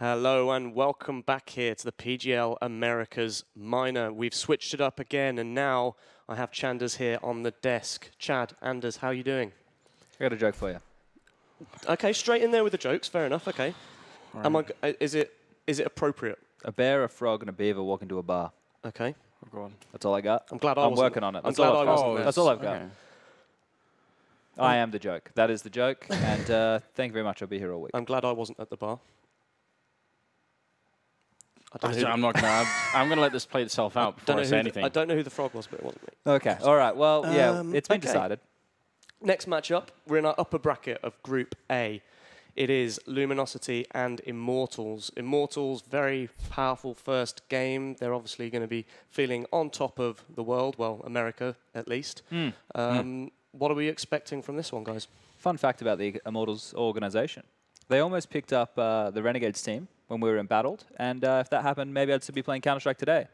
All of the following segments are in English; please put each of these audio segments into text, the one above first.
Hello and welcome back here to the PGL Americas Minor. We've switched it up again and now I have Chanders here on the desk. Chad, Anders, how are you doing? I got a joke for you. Okay, straight in there with the jokes. Fair enough. Okay. Right. Is it appropriate? A bear, a frog, and a beaver walk into a bar. Okay. Oh, go on. That's all I got. I'm glad I'm working on it. I'm glad I wasn't there. That's all I've got. Okay. I am the joke. That is the joke. And thank you very much. I'll be here all week. I'm glad I wasn't at the bar. I'm gonna let this play itself out before I say anything. I don't know who the frog was, but it wasn't me. Okay. All right. Well, yeah, it's been okay. decided. Next matchup, we're in our upper bracket of Group A. It is Luminosity and Immortals. Immortals, very powerful first game. They're obviously going to be feeling on top of the world, well, America at least. What are we expecting from this one, guys? Fun fact about the Immortals organization. They almost picked up the Renegades team when we were embattled. And if that happened, maybe I'd still be playing Counter-Strike today.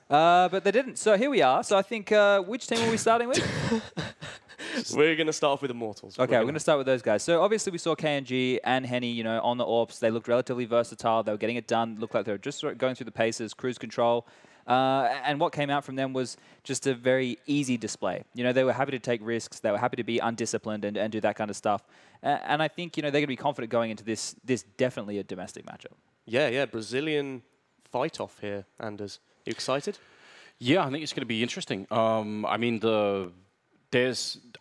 But they didn't. So here we are. So I think, which team are we starting with? We're going to start off with Immortals. Okay, we're going to start with those guys. So obviously we saw KNG and Henny, you know, on the AWPs. They looked relatively versatile. They were getting it done. Looked like they were just sort of going through the paces, cruise control. And what came out from them was just a very easy display. You know, they were happy to take risks. They were happy to be undisciplined and do that kind of stuff. And I think, you know, they're going to be confident going into this definitely a domestic matchup. Yeah, Brazilian fight-off here, Anders. You excited? Yeah, I think it's going to be interesting. I mean, I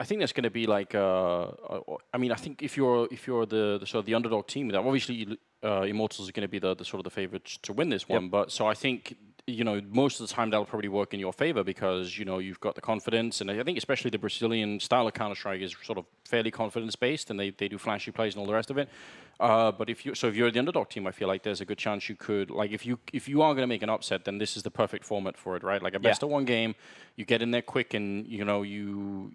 think there's going to be like, I mean, I think if you're the sort of the underdog team, that obviously Immortals are going to be the sort of the favorites to win this one. Yep. But so I think, you know, most of the time that'll probably work in your favor because, you know, you've got the confidence. And I think especially the Brazilian style of Counter-Strike is sort of fairly confidence-based and they do flashy plays and all the rest of it. But if you're the underdog team, I feel like there's a good chance you could, like, if you are going to make an upset, then this is the perfect format for it, right? Like a best of one game, you get in there quick, and you know you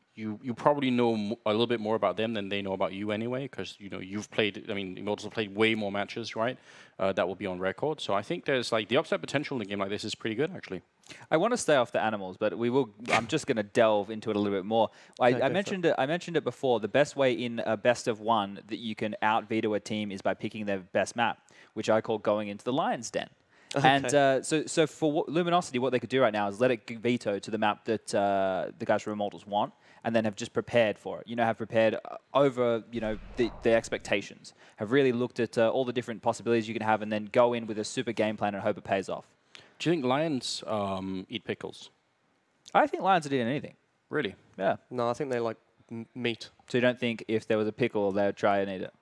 probably know a little bit more about them than they know about you anyway, because you know you've played. I mean, Immortals have played way more matches, right? That will be on record. So I think there's like the upset potential in a game like this is pretty good, actually. I want to stay off the animals, but we will. I'm just going to delve into it a little bit more. I mentioned it before. The best way in a best of one that you can out veto a team is by picking their best map, which I call going into the lion's den. Okay. And so for Luminosity, what they could do right now is let it veto to the map that the guys from Immortals want, and then have just prepared for it. You know, have prepared over, you know, the expectations. Have really looked at all the different possibilities you can have, and then go in with a super game plan and hope it pays off. Do you think lions eat pickles? I think lions would eat anything. Really? Yeah. No, I think they like meat. So you don't think if there was a pickle, they would try and eat it?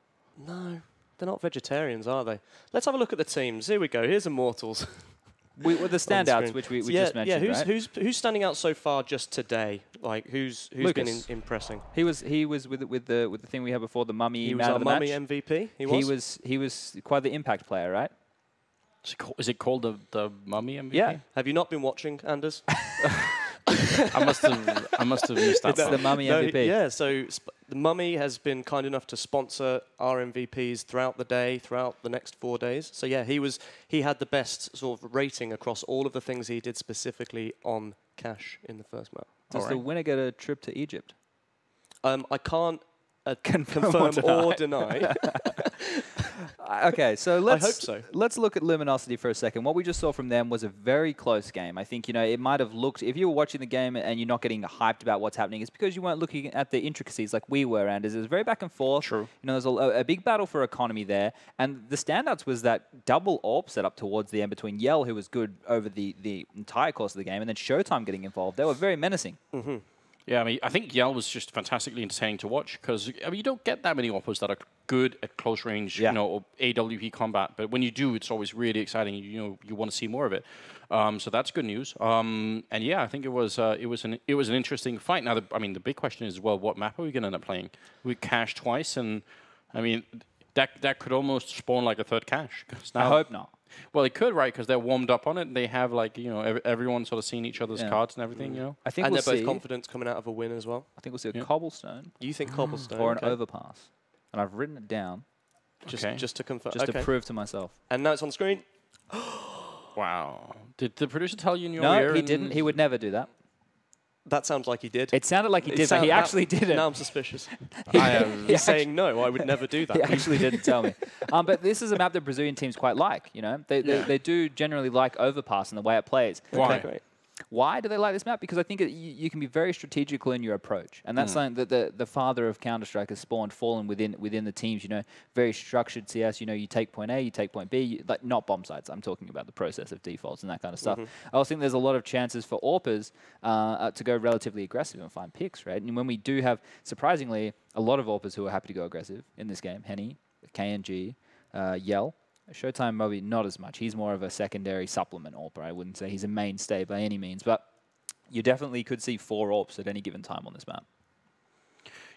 No, they're not vegetarians, are they? Let's have a look at the teams. Here we go. Here's Immortals. With the standouts, which we just mentioned, yeah. Right? Who's standing out so far just today? Like who's been impressing? He was with the thing we had before, the mummy. He was our mummy MVP. He was quite the impact player, right? Is it called the mummy MVP? Yeah. Have you not been watching, Anders? I must have missed that. It's the mummy MVP. Yeah. So the mummy has been kind enough to sponsor our MVPs throughout the day, throughout the next 4 days. So yeah, he had the best sort of rating across all of the things he did specifically on cash in the first map. Does the winner get a trip to Egypt? I can't confirm or deny. Okay, so let's I hope so. Let's look at Luminosity for a second. What we just saw from them was a very close game. I think, you know, it might have looked, if you were watching the game and you're not getting hyped about what's happening, it's because you weren't looking at the intricacies like we were, and it was very back and forth. True. You know, there's a big battle for economy there, and the standouts was that double AWP setup towards the end between Yell, who was good over the entire course of the game, and then Showtime getting involved. They were very menacing. Mm-hmm. Yeah, I mean, I think Yell was just fantastically entertaining to watch because I mean, you don't get that many offers that are good at close range, you know, or AWP combat. But when you do, it's always really exciting. You know, you want to see more of it. So that's good news. And yeah, I think it was an interesting fight. Now, I mean, the big question is, well, what map are we going to end up playing? We cash twice, and I mean, that could almost spawn like a third cache. I hope not. Well, it could, right? Because they're warmed up on it. They have, like, you know, everyone sort of seen each other's cards and everything, you know? I think and we'll they're both see. confident coming out of a win as well. I think we'll see a cobblestone. You think cobblestone? Or an overpass. And I've written it down. Just to confirm. Just to prove to myself. And now it's on screen. Wow. Did the producer tell you in your ear? ear? No, he didn't. He would never do that. That sounds like he did. It sounded like he did, but he actually didn't. Now I'm suspicious. He's saying no, I would never do that. He actually didn't tell me. But this is a map that Brazilian teams quite like. You know, they do generally like overpass and the way it plays. Why? Okay, great. Why do they like this map? Because I think you can be very strategical in your approach, and that's something that the father of Counter-Strike has spawned, fallen within the teams. You know, very structured CS. You know, you take point A, you take point B, like not bomb sites. I'm talking about the process of defaults and that kind of stuff. I also think there's a lot of chances for AWPers to go relatively aggressive and find picks, right? And when we do have, surprisingly, a lot of AWPers who are happy to go aggressive in this game, Henny, KNG, Yell. Showtime maybe not as much. He's more of a secondary supplement AWPer. I wouldn't say he's a mainstay by any means, but you definitely could see 4 AWPs at any given time on this map.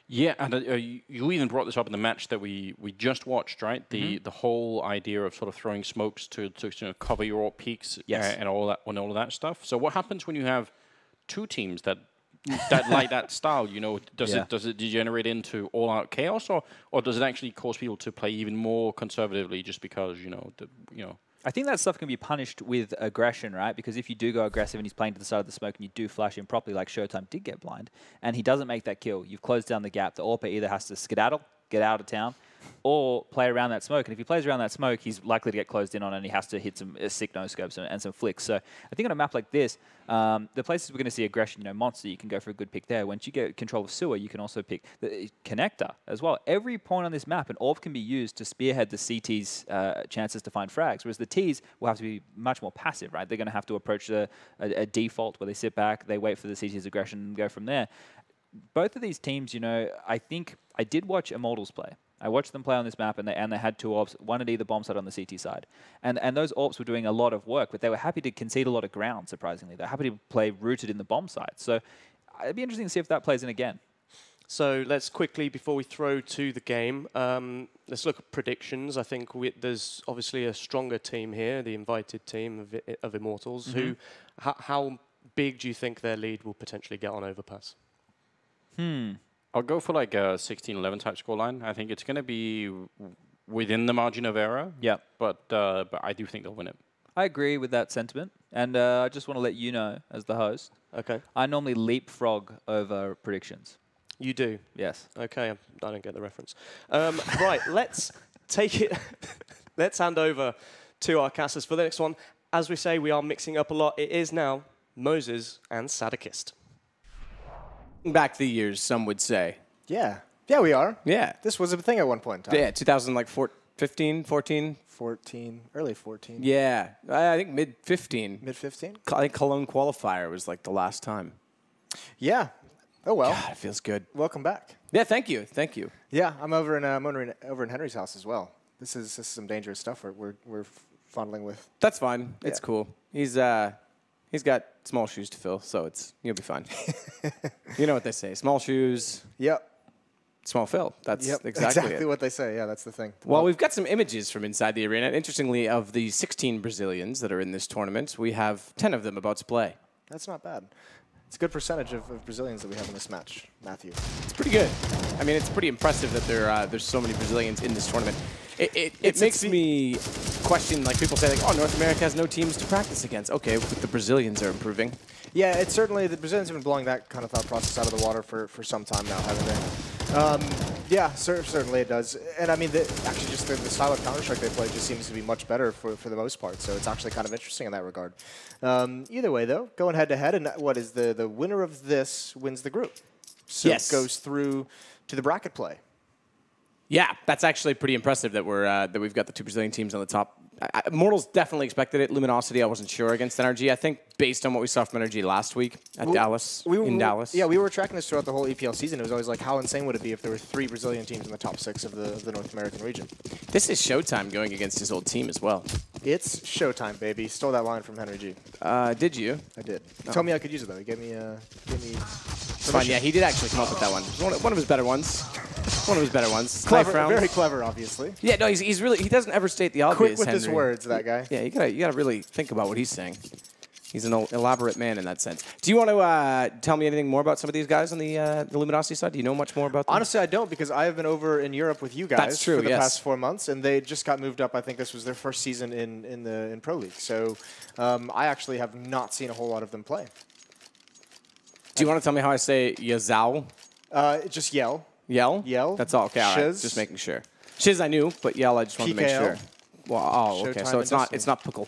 Yeah, and you even brought this up in the match that we just watched, right? The whole idea of sort of throwing smokes to cover your AWP peaks and all that stuff. So what happens when you have 2 teams that like that style? You know, does it degenerate into all-out chaos, or does it actually cause people to play even more conservatively just because I think that stuff can be punished with aggression, right? Because if you do go aggressive and he's playing to the side of the smoke and you do flash him properly, like Showtime did get blind, and he doesn't make that kill, you've closed down the gap. The AWPer either has to skedaddle, get out of town, or play around that smoke. And if he plays around that smoke, he's likely to get closed in on, and he has to hit some sick no-scopes and some flicks. So I think on a map like this, the places we're going to see aggression, Monster, you can go for a good pick there. Once you get control of Sewer, you can also pick the Connector as well. Every point on this map, an AWP can be used to spearhead the CT's chances to find frags, whereas the T's will have to be much more passive, right? They're going to have to approach a default where they sit back, they wait for the CT's aggression and go from there. Both of these teams, I think I did watch Immortals play. I watched them play on this map, and they had 2 AWPs, one at either bomb side on the CT side. And those AWPs were doing a lot of work, but they were happy to concede a lot of ground, surprisingly. They're happy to play rooted in the bomb side. So it'd be interesting to see if that plays in again. So let's quickly, before we throw to the game, let's look at predictions. I think there's obviously a stronger team here, the invited team of Immortals. How big do you think their lead will potentially get on Overpass? I'll go for like a 16-11 type scoreline. I think it's going to be within the margin of error. Yeah. But I do think they'll win it. I agree with that sentiment. And I just want to let you know, as the host, I normally leapfrog over predictions. You do? Yes. Okay, I don't get the reference. Right, let's take it. Let's hand over to our casters for the next one. As we say, we are mixing up a lot. It is now Moses and Sadakist. Back the years, some would say. Yeah. Yeah, we are. Yeah. This was a thing at one point in time. Yeah, 2015, 14? 14, early 14. Yeah, I think mid-15. Mid-15? I think Cologne qualifier was like the last time. Yeah. Oh, well. God, it feels good. Welcome back. Yeah, thank you. Thank you. Yeah, I'm over in Henry's house as well. This is some dangerous stuff we're fondling with. That's fine. It's cool. He's got small shoes to fill, so you'll be fine. You know what they say. Small shoes. Yep. Small fill. That's exactly exactly what they say. Yeah, that's the thing. Well, we've got some images from inside the arena. Interestingly, of the 16 Brazilians that are in this tournament, we have 10 of them about to play. That's not bad. It's a good percentage of Brazilians that we have in this match, Matthew. It's pretty good. I mean, it's pretty impressive that there's so many Brazilians in this tournament. It makes me question, like people say, like, oh, North America has no teams to practice against. Okay, but the Brazilians are improving. Yeah, it's certainly, the Brazilians have been blowing that kind of thought process out of the water for some time now, haven't they? Yeah, certainly it does. And I mean, actually just the style of Counter-Strike they play just seems to be much better for the most part, so it's actually kind of interesting in that regard. Either way, though, going head-to-head, and what is the winner of this wins the group. So yes. It goes through to the bracket play. Yeah, that's actually pretty impressive that we've got the 2 Brazilian teams on the top. Immortals definitely expected it. Luminosity, I wasn't sure against NRG. I think based on what we saw from NRG last week at Dallas, in Dallas. Yeah, we were tracking this throughout the whole EPL season. It was always like, how insane would it be if there were 3 Brazilian teams in the top 6 of the North American region? This is Showtime going against his old team as well. It's Showtime, baby. Stole that line from Henry G. Did you? I did. He told me I could use it, though. He gave me It's fine. Yeah, he did actually come up with that one. One of his better ones. One of his better ones. Clever, very clever, obviously. Yeah, no, he's really, he doesn't ever state the obvious, Quick with his words, that guy. Yeah, you gotta really think about what he's saying. He's an elaborate man in that sense. Do you want to tell me anything more about some of these guys on the Luminosity side? Do you know much more about them? Honestly, I don't, because I have been over in Europe with you guys for the past 4 months, and they just got moved up. I think this was their first season in Pro League. So I actually have not seen a whole lot of them play. Do you want to tell me how I say Yazao? Just yell. Yell? Yell. That's all. Okay, all right. Shiz. Just making sure. Shiz I knew, but yell I just wanted to make PKL. sure. Well, oh, okay. Showtime So and it's not pickle.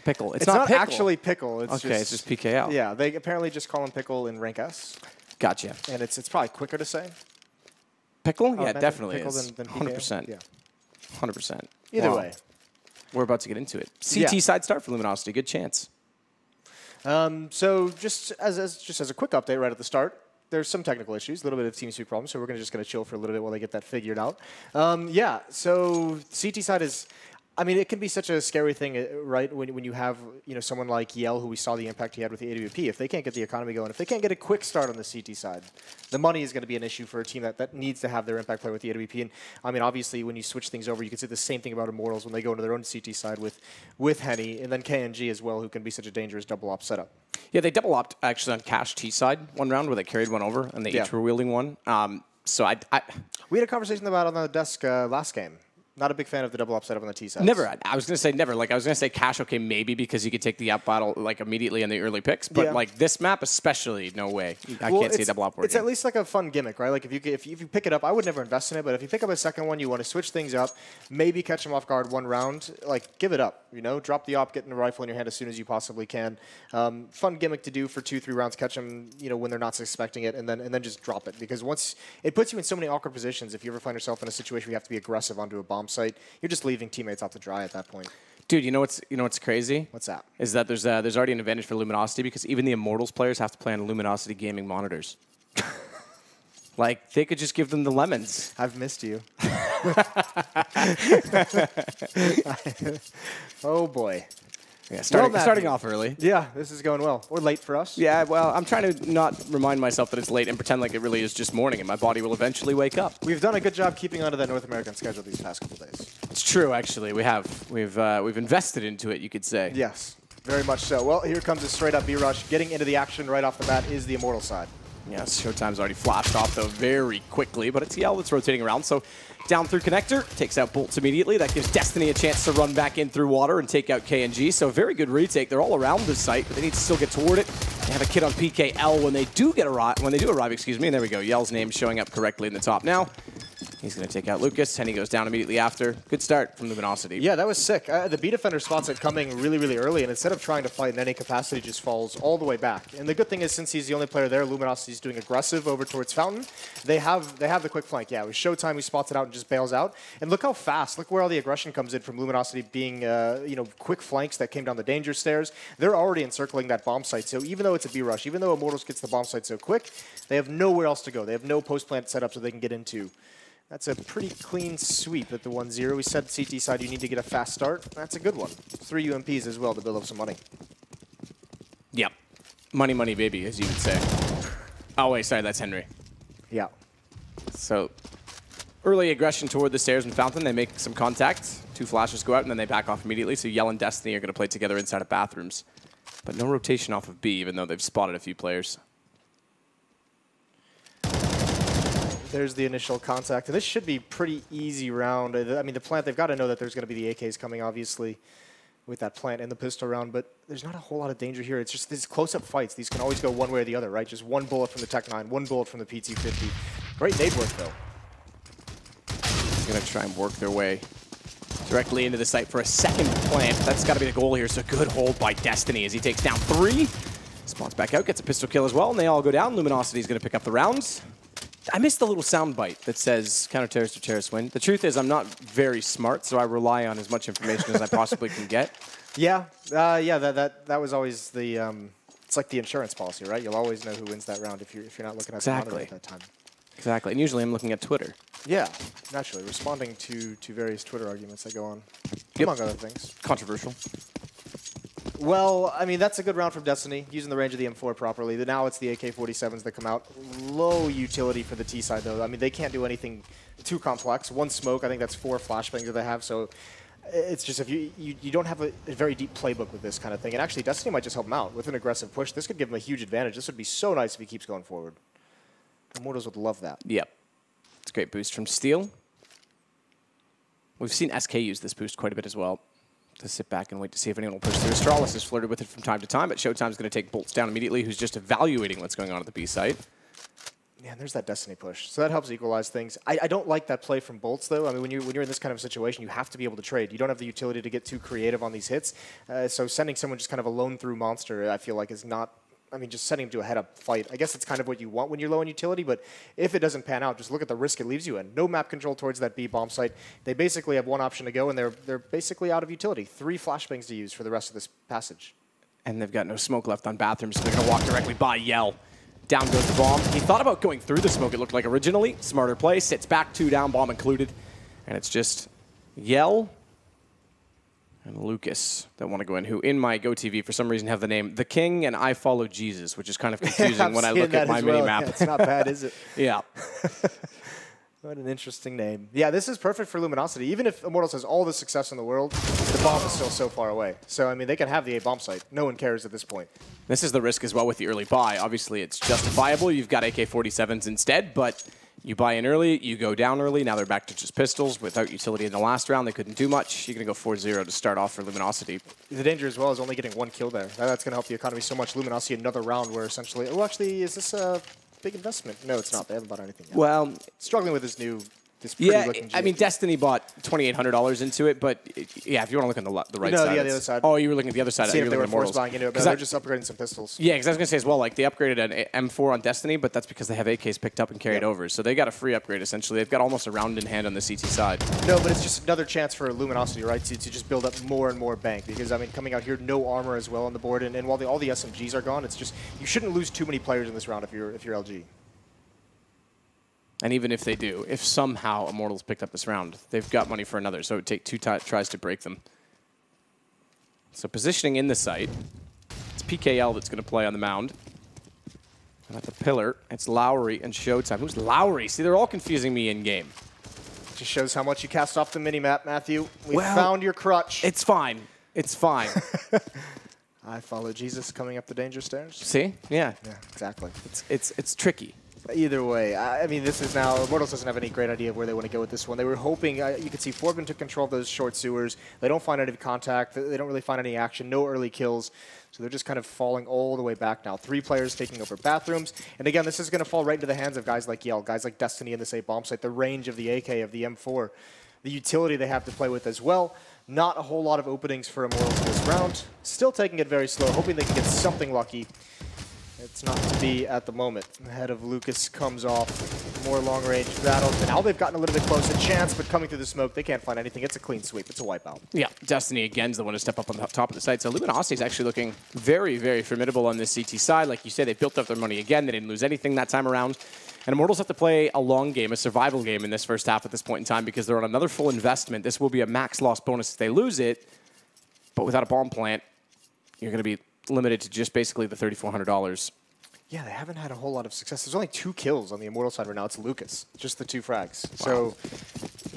Pickle. It's not pickle. actually pickle. It's Okay, it's just PKL. Yeah, they apparently just call him pickle in rank S, Gotcha. and it's probably quicker to say. Pickle? Yeah, imagine definitely pickle is. than PKL. 100%. Yeah. 100%. Either Wow. way. We're about to get into it. CT Yeah. side start for Luminosity. Good chance. So just as a quick update right at the start, there's some technical issues, a little bit of TeamSpeak problems, so we're just going to chill for a little bit while they get that figured out. Yeah, so CT side is, I mean, it can be such a scary thing, right, when you have someone like Yell, who we saw the impact he had with the AWP. If they can't get the economy going, if they can't get a quick start on the CT side, the money is going to be an issue for a team that needs to have their impact player with the AWP. And, I mean, obviously, when you switch things over, you can say the same thing about Immortals when they go into their own CT side with Henny, and then KNG as well, who can be such a dangerous double op setup. Yeah, they double opt actually on Cash T side one round where they carried one over and they each were wielding one. So we had a conversation about it on the desk last game. Not a big fan of the double up setup on the T side. Never. I was going to say never. Like, I was going to say Cash, okay, maybe because you could take the up battle, like, immediately in the early picks. But, like, this map especially, no way. I can't see a double up working. It's at least, like, a fun gimmick, right? Like, if you pick it up, I would never invest in it, but if you pick up a second one, you want to switch things up, maybe catch them off guard one round, like, give it up, Drop the op, get the rifle in your hand as soon as you possibly can. Fun gimmick to do for 2-3 rounds, catch them, when they're not expecting it, and then just drop it. Because once, it puts you in so many awkward positions. If you ever find yourself in a situation where you have to be aggressive onto a bomb site, you're just leaving teammates out to dry at that point. Dude, you know what's crazy? What's that? Is that there's already an advantage for Luminosity because even the Immortals players have to play on Luminosity gaming monitors. Like, they could just give them the lemons. I've missed you. Oh, boy. Yeah, starting off early. Yeah, this is going well. Or late for us. Yeah, well, I'm trying to not remind myself that it's late and pretend like it really is just morning and my body will eventually wake up. We've done a good job keeping onto that North American schedule these past couple days. It's true, actually. We have. We've invested into it, you could say. Yes, very much so. Well, here comes a straight-up B-rush. Getting into the action right off the bat is the Immortal side. Yes, Showtime's already flashed off, though, very quickly, but it's Yell that's rotating around, so down through connector, takes out Bolts immediately. That gives Destiny a chance to run back in through water and take out KNG, so very good retake. They're all around this site, but they need to still get toward it. They have a kid on PKL when they do arrive, and there we go. Yell's name showing up correctly in the top now. He's going to take out Lucas, and he goes down immediately after. Good start from Luminosity. Yeah, that was sick. The B defender spots it coming really, really early, and instead of trying to fight in any capacity, just falls all the way back. And the good thing is, since he's the only player there, Luminosity's doing aggressive over towards Fountain. They have the quick flank. Yeah, with Showtime, he spots it out and just bails out. And look how fast. Look where all the aggression comes in from Luminosity being, quick flanks that came down the danger stairs. They're already encircling that bomb site. So even though it's a B rush, even though Immortals gets the bomb site so quick, they have nowhere else to go. They have no post plant set up so they can get into. That's a pretty clean sweep at the 1-0. We said CT side you need to get a fast start. That's a good one. 3 UMPs as well to build up some money. Yep. Money, money, baby, as you would say. Oh, wait, sorry, that's Henry. Yeah. So, early aggression toward the stairs and Fountain. They make some contact. 2 flashes go out, and then they back off immediately. So Yell and Destiny are going to play together inside of bathrooms. But no rotation off of B, even though they've spotted a few players. There's the initial contact. And this should be pretty easy round. I mean, the plant, they've got to know that there's going to be the AKs coming, obviously, with that plant and the pistol round. But there's not a whole lot of danger here. It's just these close-up fights. These can always go one way or the other, right? Just one bullet from the Tech 9, one bullet from the PT-50. Great nade work, though. They're going to try and work their way directly into the site for a second plant. That's got to be the goal here. So good hold by Destiny as he takes down 3. Spawns back out, gets a pistol kill as well, and they all go down. Luminosity is going to pick up the rounds. I missed the little soundbite that says counter-terrorist or terrorist win. The truth is I'm not very smart, so I rely on as much information as I possibly can get. Yeah, that was always the, it's like the insurance policy, right? You'll always know who wins that round if you're not looking at the monitor at that time. Exactly, and usually I'm looking at Twitter. Yeah, naturally, responding to various Twitter arguments that go on, among other things. Controversial. Well, I mean, that's a good round from Destiny, using the range of the M4 properly. Now it's the AK-47s that come out. Low utility for the T side, though. I mean, they can't do anything too complex. One smoke, I think that's 4 flashbangs that they have, so it's just if you don't have a very deep playbook with this kind of thing. And actually, Destiny might just help him out with an aggressive push. This could give him a huge advantage. This would be so nice if he keeps going forward. Immortals would love that. Yep. It's a great boost from Steel. We've seen SK use this boost quite a bit as well. to sit back and wait to see if anyone will push through. Astralis has flirted with it from time to time, but Showtime's going to take Bolts down immediately, who's just evaluating what's going on at the B site. Yeah, and there's that Destiny push. So that helps equalize things. I don't like that play from Bolts, though. I mean, when you're in this kind of situation, you have to be able to trade. You don't have the utility to get too creative on these hits. So sending someone just kind of alone through monster, I feel like is not... I mean, just sending him to a head-up fight. I guess it's kind of what you want when you're low on utility, but if it doesn't pan out, just look at the risk it leaves you in. No map control towards that B bomb site. They basically have one option to go, and they're basically out of utility. 3 flashbangs to use for the rest of this passage. And they've got no smoke left on bathrooms, so they're going to walk directly by Yell. Down goes the bomb. He thought about going through the smoke, it looked like originally. Smarter play, sits back, 2 down, bomb included. And it's just Yell and Lucas that want to go in, who in my GoTV for some reason have the name The King and I Follow Jesus, which is kind of confusing when I look at my mini-map. Yeah, it's not bad, is it? Yeah. What an interesting name. Yeah, this is perfect for Luminosity. Even if Immortals has all the success in the world, the bomb is still so far away. So, I mean, they can have the A bomb site. No one cares at this point. This is the risk as well with the early buy. Obviously, it's justifiable. You've got AK-47s instead, but you buy in early, you go down early. Now they're back to just pistols. Without utility in the last round, they couldn't do much. You're going to go 4-0 to start off for Luminosity. The danger as well is only getting 1 kill there. That's going to help the economy so much. Luminosity, another round where essentially... Oh, actually, is this a big investment? No, it's not. They haven't bought anything yet. Well... Struggling with this new... Yeah, I mean, Destiny bought $2,800 into it, but yeah, if you want to look on the right side. No, the other side. Oh, you were looking at the other side. See if they were force Immortals. buying into it, but they're just upgrading some pistols. Yeah, because I was going to say as well, like they upgraded an M4 on Destiny, but that's because they have AKs picked up and carried over. So they got a free upgrade, essentially. They've got almost a round in hand on the CT side. No, but it's just another chance for Luminosity, right, to just build up more and more bank. Because, I mean, coming out here, no armor as well on the board. And while all the SMGs are gone, it's just, you shouldn't lose too many players in this round if you're LG. And even if they do, if somehow Immortals picked up this round, they've got money for another, so it would take 2 tries to break them. So positioning in the site, it's PGL that's going to play on the mound. And at the pillar, it's Lowry and Showtime. Who's Lowry? See, they're all confusing me in-game. Just shows how much you cast off the mini-map, Matthew. We found your crutch. It's fine. It's fine. I Follow Jesus coming up the danger stairs. See? Yeah. Yeah, exactly. It's tricky. Either way, I mean, this is now, Immortals doesn't have any great idea of where they want to go with this one. They were hoping, you could see Forbin took control of those short sewers. They don't find any contact. They don't really find any action, no early kills. So they're just kind of falling all the way back now. 3 players taking over bathrooms. And again, this is going to fall right into the hands of guys like Yell, guys like Destiny in this A bomb site, the range of the AK, of the M4, the utility they have to play with as well. Not a whole lot of openings for Immortals this round. Still taking it very slow, hoping they can get something lucky. It's not to be at the moment. The head of Lucas comes off. More long-range battles. And now they've gotten a little bit close. A chance, but coming through the smoke, they can't find anything. It's a clean sweep. It's a wipeout. Yeah, Destiny again is the one to step up on the top of the site. So Luminosity is actually looking very, very formidable on this CT side. Like you said, they built up their money again. They didn't lose anything that time around. And Immortals have to play a long game, a survival game in this first half at this point in time because they're on another full investment. This will be a max loss bonus if they lose it. But without a bomb plant, you're going to be limited to just basically the $3,400. Yeah, they haven't had a whole lot of success. There's only 2 kills on the Immortal side right now. It's Lucas, just the 2 frags. Wow. So,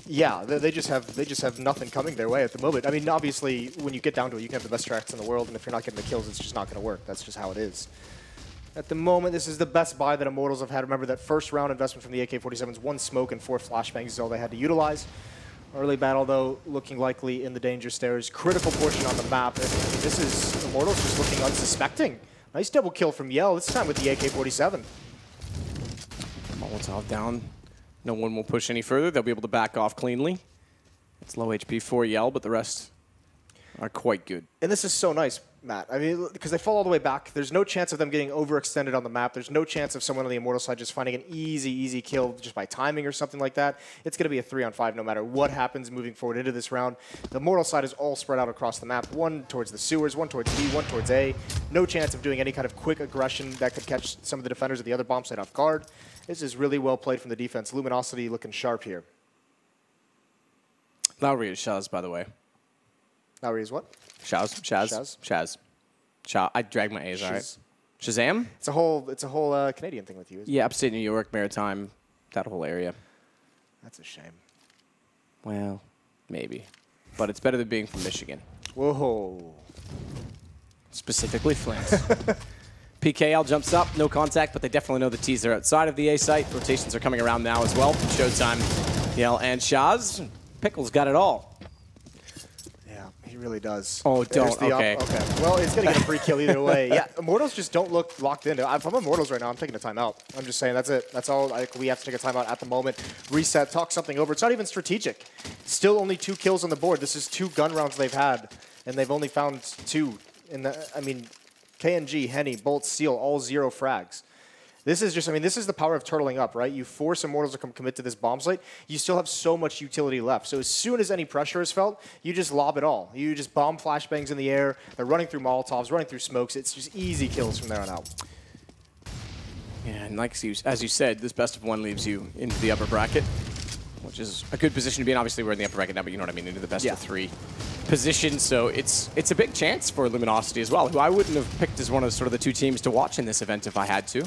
yeah, they just have nothing coming their way at the moment. I mean, obviously, when you get down to it, you can have the best tracks in the world, and if you're not getting the kills, it's just not going to work. That's just how it is. At the moment, this is the best buy that Immortals have had. Remember that first round investment from the AK-47s, 1 smoke and 4 flashbangs is all they had to utilize. Early battle, though, looking likely in the danger stairs. Critical portion on the map. And this is Immortals just looking unsuspecting. Nice double kill from Yell, this time with the AK-47. Molotov down. No one will push any further. They'll be able to back off cleanly. It's low HP for Yell, but the rest are quite good. And this is so nice, Matt. I mean, because they fall all the way back. There's no chance of them getting overextended on the map. There's no chance of someone on the Immortal side just finding an easy kill just by timing or something like that. It's going to be a 3-on-5 no matter what happens moving forward into this round. The Immortal side is all spread out across the map. 1 towards the sewers, 1 towards B, 1 towards A. No chance of doing any kind of quick aggression that could catch some of the defenders at the other bomb site off guard. This is really well played from the defense. Luminosity looking sharp here. Lowry is Shaz, by the way. Lowry is what? Shaz. I drag my A's, all right. Shazam? It's a whole Canadian thing with you, isn't it? Yeah, upstate New York, Maritime, that whole area. That's a shame. Well, maybe. But it's better than being from Michigan. Whoa. Specifically Flint. PGL jumps up, no contact, but they definitely know the T's are outside of the A site. Rotations are coming around now as well. Showtime, Yell and Shaz. Pickles got it all. Yeah, he really does. Oh, There's don't. Okay. Okay. Well, it's going to get a free kill either way. Yeah, Immortals just don't look locked in. If I'm Immortals right now, I'm taking a timeout. I'm just saying that's it. That's all. Like, we have to take a timeout at the moment. Reset, talk something over. It's not even strategic. Still only 2 kills on the board. This is 2 gun rounds they've had, and they've only found 2. I mean, KNG, Henny, Bolt, Seal, all 0 frags. This is just, I mean, this is the power of turtling up, right? You force Immortals to commit to this bomb site. You still have so much utility left. So as soon as any pressure is felt, you just lob it all. You just bomb flashbangs in the air. They're running through Molotovs, running through smokes. It's just easy kills from there on out. Yeah, and like as you said, this best of 1 leaves you into the upper bracket, which is a good position to be in. Obviously, we're in the upper bracket now, but you know what I mean, into the best of 3 position. So it's a big chance for Luminosity as well, who I wouldn't have picked as one of sort of the 2 teams to watch in this event if I had to.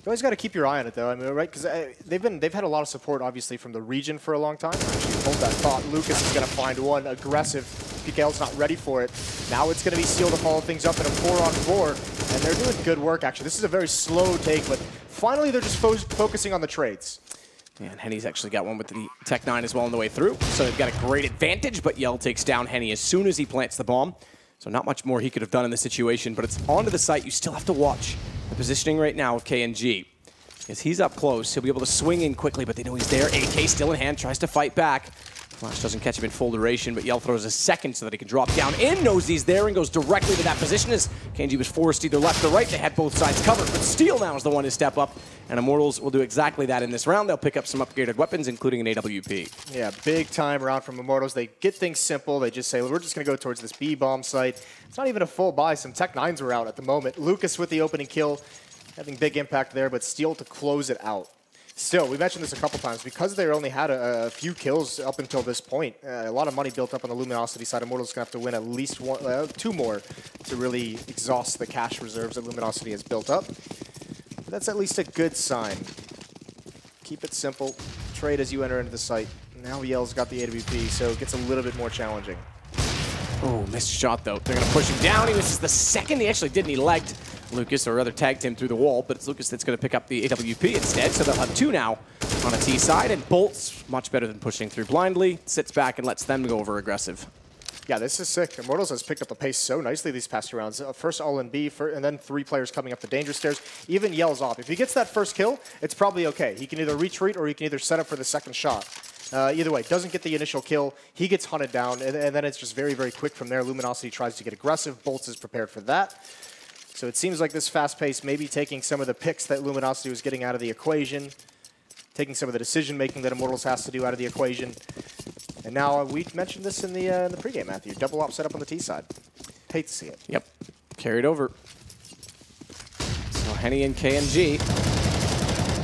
You always got to keep your eye on it, though. I mean, right? Because they've had a lot of support, obviously, from the region for a long time. Actually, hold that thought. Lucas is going to find one aggressive. PGL's not ready for it. Now it's going to be Seal to follow things up in a 4-on-4, and they're doing good work. Actually, this is a very slow take, but finally they're just focusing on the trades. And Henny's actually got one with the Tech 9 as well on the way through, so they've got a great advantage. But Yell takes down Henny as soon as he plants the bomb. So not much more he could have done in this situation, but it's onto the site. You still have to watch the positioning right now of KNG. Because he's up close, he'll be able to swing in quickly, but they know he's there. AK still in hand, tries to fight back. Flash doesn't catch him in full duration, but Yell throws a second so that he can drop down in, knows he's there, and goes directly to that position as KNG was forced either left or right. They had both sides covered, but Steel now is the one to step up, and Immortals will do exactly that in this round. They'll pick up some upgraded weapons, including an AWP. Yeah, big time round from Immortals. They get things simple. They just say, we're just going to go towards this B-bomb site. It's not even a full buy. Some Tech 9s were out at the moment. Lucas with the opening kill, having big impact there, but Steel to close it out. Still, we mentioned this a couple times, because they only had a few kills up until this point, a lot of money built up on the Luminosity side. Immortals going to have to win at least 2 more to really exhaust the cash reserves that Luminosity has built up. But that's at least a good sign. Keep it simple. Trade as you enter into the site. Now Yell's got the AWP, so it gets a little bit more challenging. Oh, missed shot, though. They're going to push him down. He misses the second. He actually didn't. He legged Lucas, or rather tagged him through the wall, but it's Lucas that's going to pick up the AWP instead, so they'll have 2 now on a T side, and Bolt's much better than pushing through blindly, sits back and lets them go over aggressive. Yeah, this is sick. Immortals has picked up the pace so nicely these past 2 rounds. First all in B, and then 3 players coming up the danger stairs. Even Yell's off. If he gets that first kill, it's probably okay. He can either retreat or he can either set up for the second shot. Either way, doesn't get the initial kill. He gets hunted down, and then it's just very, very quick from there. Luminosity tries to get aggressive. Bolts is prepared for that. So it seems like this fast pace may be taking some of the picks that Luminosity was getting out of the equation, taking some of the decision-making that Immortals has to do out of the equation. And now we mentioned this in the pregame, Matthew. Double op set up on the T side. Hate to see it. Yep. Carried over. So Henny and KNG.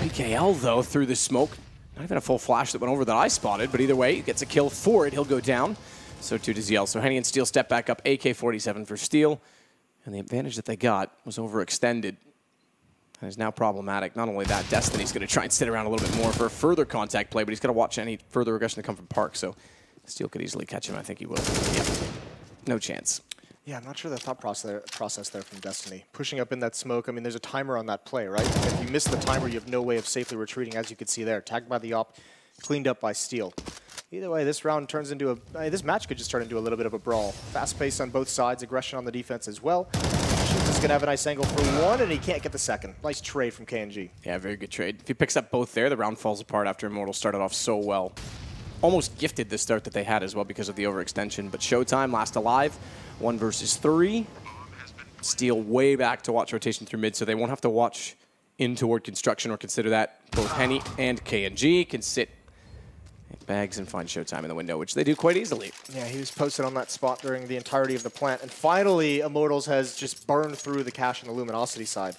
PGL, though, through the smoke. Not even a full flash that went over that I spotted, but either way, he gets a kill for it. He'll go down. So too does Yell. So Henny and Steel step back up. AK-47 for Steel. And the advantage that they got was overextended. And is now problematic. Not only that, Destiny's going to try and sit around a little bit more for a further contact play, but he's got to watch any further aggression to come from Park. So Steel could easily catch him. I think he will. Yeah. No chance. Yeah, I'm not sure the thought process there from Destiny. Pushing up in that smoke, I mean, there's a timer on that play, right? If you miss the timer, you have no way of safely retreating, as you can see there. Tagged by the op, cleaned up by Steel. Either way, this round turns into this match could just turn into a little bit of a brawl. Fast pace on both sides, aggression on the defense as well. She's going to have a nice angle for 1, and he can't get the second. Nice trade from KNG. Yeah, very good trade. If he picks up both there, the round falls apart after Immortals started off so well. Almost gifted the start that they had as well because of the overextension. But Showtime, last alive, 1 versus 3. Steel way back to watch rotation through mid, so they won't have to watch in toward construction or consider that. Both Henny and KNG can sit bags and find Showtime in the window, which they do quite easily. Yeah, he was posted on that spot during the entirety of the plant. And finally, Immortals has just burned through the cash on the Luminosity side.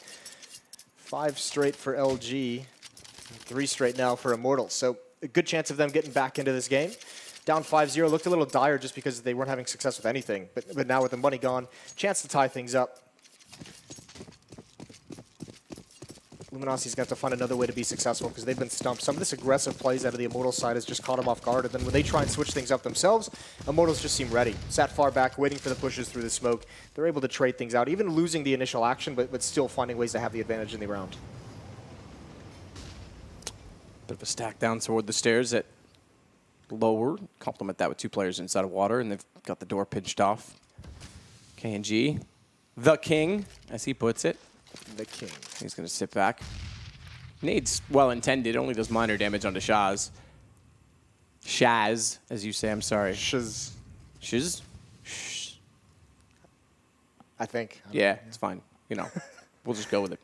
5 straight for LG, 3 straight now for Immortals. So a good chance of them getting back into this game. Down 5-0, looked a little dire just because they weren't having success with anything. But now with the money gone, chance to tie things up. Luminosity's going to have to find another way to be successful because they've been stumped. Some of this aggressive plays out of the Immortals side has just caught them off guard. And then when they try and switch things up themselves, Immortals just seem ready. Sat far back, waiting for the pushes through the smoke. They're able to trade things out, even losing the initial action, but still finding ways to have the advantage in the round. Bit of a stack down toward the stairs at lower. Complement that with 2 players inside of water, and they've got the door pinched off. KNG, the king, as he puts it. The king. He's going to sit back. Nade's well-intended, only does minor damage onto Shaz. Shaz, as you say, I'm sorry. Shiz. Shiz? I think. Yeah, it's fine. You know, we'll just go with it.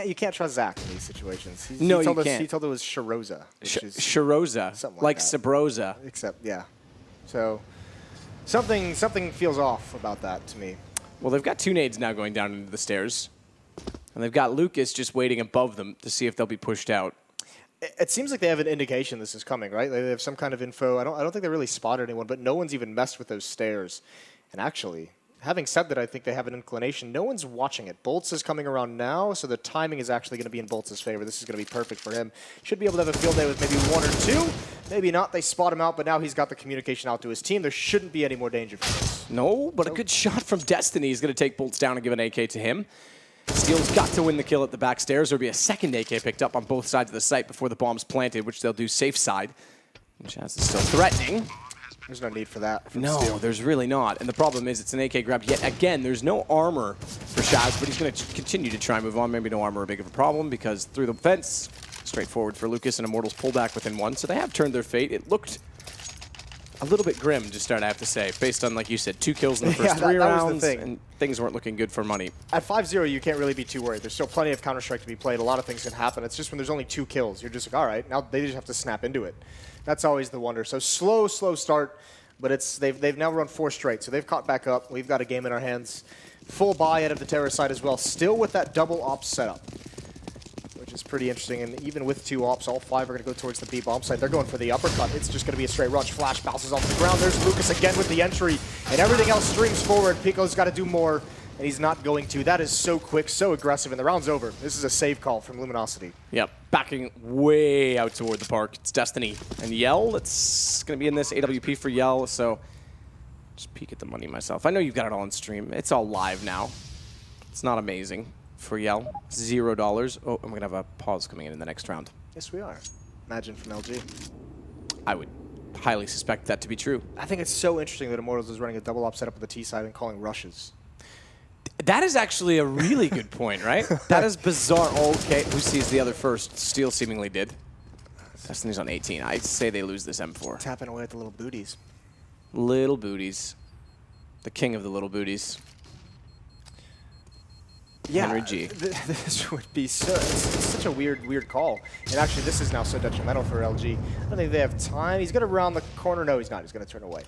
You can't trust Zach in these situations. No, he told you us, can't. He told it was Shiroza. Shiroza, something like that. Sabroza. Except, yeah. So something feels off about that to me. Well, they've got 2 nades now going down into the stairs. And they've got Lucas just waiting above them to see if they'll be pushed out. It seems like they have an indication this is coming, right? They have some kind of info. I don't think they really spotted anyone, but no one's even messed with those stairs. And actually, having said that, I think they have an inclination. No one's watching it. Bolts is coming around now, so the timing is actually going to be in Bolts' favor. This is going to be perfect for him. Should be able to have a field day with maybe 1 or 2. Maybe not. They spot him out, but now he's got the communication out to his team. There shouldn't be any more danger for this. No, but a good shot from Destiny is going to take Bolts down and give an AK to him. Steel's got to win the kill at the back stairs. There'll be a second AK picked up on both sides of the site before the bomb's planted, which they'll do safe side. And Shaz is still threatening. There's no need for that. No, Steel. there's really not. And the problem is it's an AK grab. Yet again, there's no armor for Shaz, but he's going to continue to try and move on. Maybe no armor a big of a problem because through the fence, straightforward for Lucas and Immortals pull back within 1. So they have turned their fate. It looked a little bit grim to start, I have to say, based on, like you said, 2 kills in the first 3 that was rounds, the thing. and things weren't looking good for money. At 5-0, you can't really be too worried. There's still plenty of Counter-Strike to be played. A lot of things can happen. It's just when there's only 2 kills, you're just like, all right, now they just have to snap into it. That's always the wonder. So slow start, but they've now run 4 straight, so they've caught back up. We've got a game in our hands. Full buy out of the Terror side as well, still with that double op setup, which is pretty interesting. And even with 2 ops, all 5 are going to go towards the B bomb side. They're going for the uppercut. It's just going to be a straight rush. Flash bounces off the ground. There's Lucas again with the entry, and everything else streams forward. Pico's got to do more, and he's not going to. That is so quick, so aggressive, and the round's over. This is a save call from Luminosity. Yep, backing way out toward the park. It's Destiny and Yell. It's going to be in this AWP for Yell, so just peek at the money myself. I know you've got it all on stream. It's all live now. It's not amazing for Yell. $0. Oh, I'm going to have a pause coming in the next round. Yes, we are. Imagine from LG. I would highly suspect that to be true. I think it's so interesting that Immortals is running a double op setup with the T side and calling rushes. That is actually a really good point, right? That is bizarre. Okay, who sees the other first? Steel seemingly did. Destiny's on 18. I'd say they lose this M4. Tapping away at the little booties. Little booties. The king of the little booties. Yeah, Henry G. This would be it's such a weird call. And actually, this is now so detrimental for LG. I don't think they have time. He's going to round the corner. No, he's not. He's going to turn away.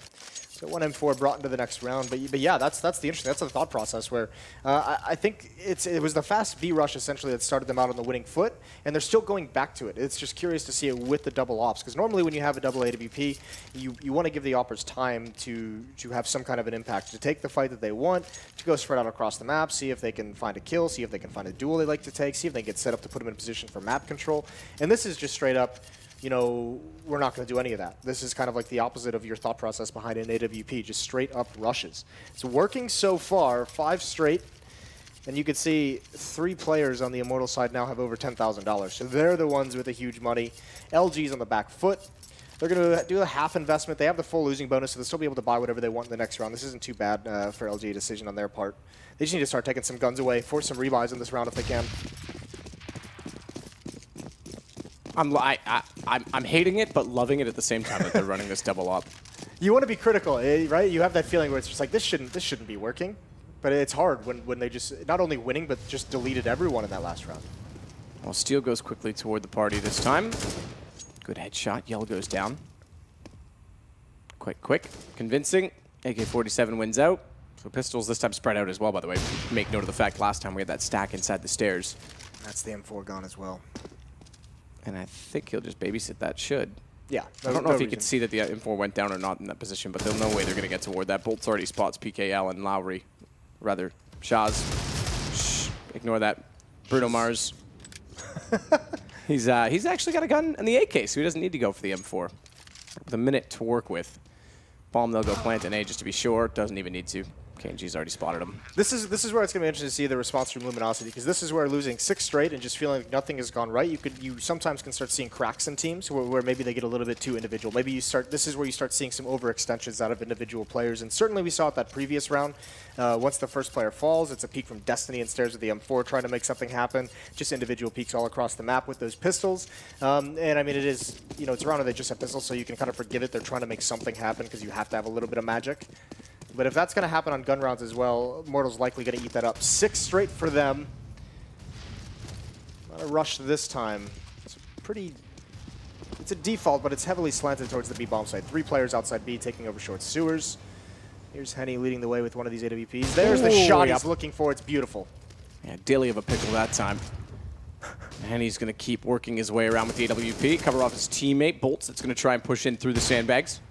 So 1 M4 brought into the next round. But yeah, that's the interesting. That's the thought process where I think it was the fast B rush essentially that started them out on the winning foot, and they're still going back to it. It's just curious to see it with the double ops, because normally when you have a double AWP, you want to give the oppers time to have some kind of an impact, to take the fight that they want, to go spread out across the map, see if they can find a kill, see if they can find a duel they like to take, see if they can get set up to put them in position for map control. And this is just straight up, you know, we're not going to do any of that. This is kind of like the opposite of your thought process behind an AWP, just straight up rushes. It's working so far, 5 straight, and you can see 3 players on the Immortal side now have over $10,000. So they're the ones with the huge money. LG's on the back foot. They're going to do a half investment. They have the full losing bonus, so they'll still be able to buy whatever they want in the next round. This isn't too bad for LG decision on their part. They just need to start taking some guns away, force some rebuys in this round if they can. I'm hating it, but loving it at the same time that they're running this double up. You want to be critical, right? You have that feeling where it's just like, this shouldn't be working. But it's hard when they just, not only winning, but just deleted everyone in that last round. Well, Steel goes quickly toward the party this time. Good headshot. Yell goes down. Quite quick. Convincing. AK-47 wins out. So pistols this time spread out as well, by the way. Make note of the fact last time we had that stack inside the stairs. That's the M4 gone as well. And I think he'll just babysit that. Should. Yeah. I don't know if he could see that the M4 went down or not in that position, but there's no way they're going to get toward that. Bolts already spots PGL and Lowry. Rather, Shaz. Shh. Ignore that. Bruno Mars. He's actually got a gun and the AK, so he doesn't need to go for the M4. With a minute to work with. Bomb, they'll go plant an A just to be sure. Doesn't even need to. KNG's already spotted him. This is where it's going to be interesting to see the response from Luminosity, because this is where losing 6 straight and just feeling like nothing has gone right, you sometimes can start seeing cracks in teams where maybe they get a little bit too individual. Maybe this is where you start seeing some overextensions out of individual players, and certainly we saw it that previous round. Once the first player falls, it's a peek from Destiny and Stairs with the M4 trying to make something happen. Just individual peeks all across the map with those pistols. And I mean, it is, it's a round where they just have pistols, so you can kind of forgive it. They're trying to make something happen because you have to have a little bit of magic. But if that's going to happen on gun rounds as well, Immortals likely going to eat that up. 6 straight for them. Not a rush this time. It's a default, but it's heavily slanted towards the B bomb side. 3 players outside B taking over short sewers. Here's Henny leading the way with one of these AWPs. There's the shot he's looking for. It's beautiful. Yeah, daily of a pickle that time. Henny's going to keep working his way around with the AWP, cover off his teammate, Bolts. That's going to try and push in through the sandbags.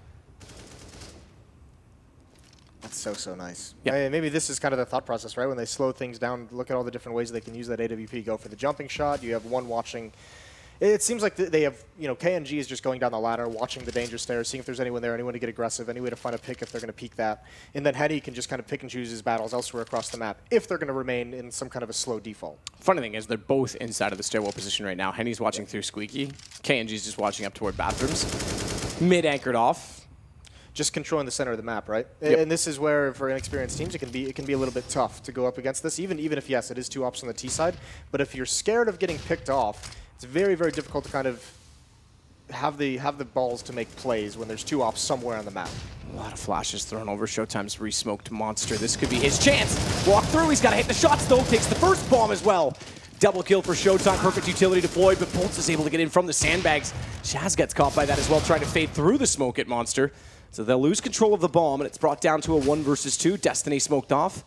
That's so nice. Yep. I mean, maybe this is kind of the thought process, right? When they slow things down, look at all the different ways they can use that AWP. Go for the jumping shot. You have one watching. It seems like they have, KNG is just going down the ladder, watching the danger stairs, seeing if there's anyone there, anyone to get aggressive, any way to find a pick if they're going to peek that. And then Henny can just kind of pick and choose his battles elsewhere across the map if they're going to remain in some kind of a slow default. Funny thing is, they're both inside of the stairwell position right now. Henny's watching through Squeaky. KNG's just watching up toward bathrooms. Mid-anchored off. Just controlling the center of the map, right? Yep. And this is where, for inexperienced teams, it can be a little bit tough to go up against this, even if, yes, it is 2 ops on the T side. But if you're scared of getting picked off, it's very, very difficult to kind of have the balls to make plays when there's 2 ops somewhere on the map. A lot of flashes thrown over. Showtime's re-smoked Monster. This could be his chance. Walk through. He's got to hit the shots, though. Takes the first bomb as well. Double kill for Showtime. Perfect utility deployed, but Bolts is able to get in from the sandbags. Shaz gets caught by that as well, trying to fade through the smoke at Monster. So they'll lose control of the bomb, and it's brought down to a 1 versus 2. Destiny smoked off.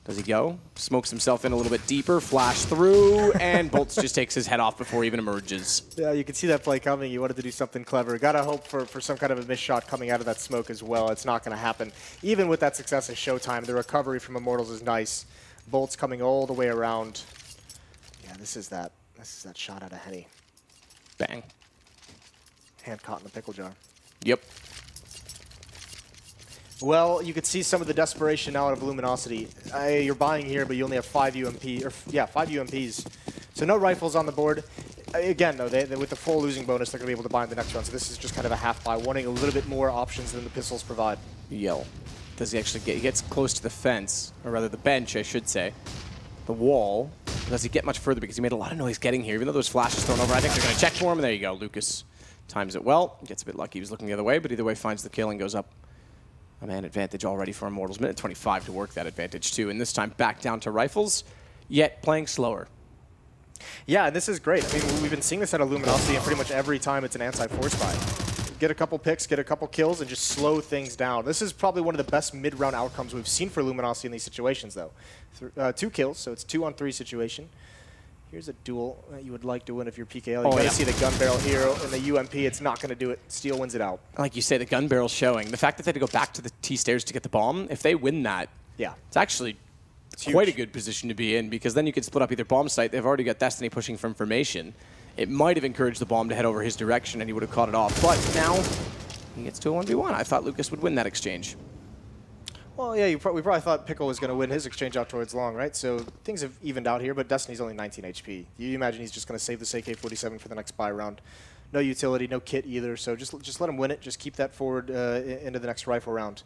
Does he go? Smokes himself in a little bit deeper, flash through, and Bolts just takes his head off before he even emerges. Yeah, you can see that play coming. You wanted to do something clever. Gotta hope for some kind of a missed shot coming out of that smoke as well. It's not going to happen. Even with that success at Showtime, the recovery from Immortals is nice. Bolts coming all the way around. Yeah, this is that shot out of Henny. Bang. Hand caught in the pickle jar. Yep. Well, you could see some of the desperation now out of Luminosity. You're buying here, but you only have 5 UMPs. So no rifles on the board. Again, though, with the full losing bonus, they're going to be able to buy in the next round. So this is just kind of a half buy, wanting a little bit more options than the pistols provide. Yell. Does he actually get? He gets close to the fence, or rather the bench, I should say. The wall. Does he get much further? Because he made a lot of noise getting here. Even though those flashes thrown over, I think they're going to check for him. And there you go. Lucas times it well. Gets a bit lucky. He was looking the other way, but either way finds the kill and goes up. A man advantage already for Immortals. Minute 25 to work that advantage too. And this time back down to rifles, yet playing slower. Yeah, and this is great. I mean, we've been seeing this out of Luminosity, and pretty much every time it's an anti-force buy. Get a couple picks, get a couple kills, and just slow things down. This is probably one of the best mid-round outcomes we've seen for Luminosity in these situations, though. 2 kills, so it's 2-on-3 situation. Here's a duel that you would like to win if you're PGL. You gotta see the gun barrel here in the UMP. It's not gonna do it. Steel wins it out. Like you say, the gun barrel's showing. The fact that they had to go back to the T stairs to get the bomb, if they win that, yeah, it's actually quite a good position to be in, because then you could split up either bomb site. They've already got Destiny pushing from formation. It might have encouraged the bomb to head over his direction and he would have caught it off. But now he gets to a 1v1. I thought Lucas would win that exchange. Well, yeah, we probably thought Pickle was going to win his exchange out towards long, right? So things have evened out here, but Destiny's only 19 HP. You imagine he's just going to save this AK-47 for the next buy round. No utility, no kit either, so just let him win it. Just keep that forward into the next rifle round.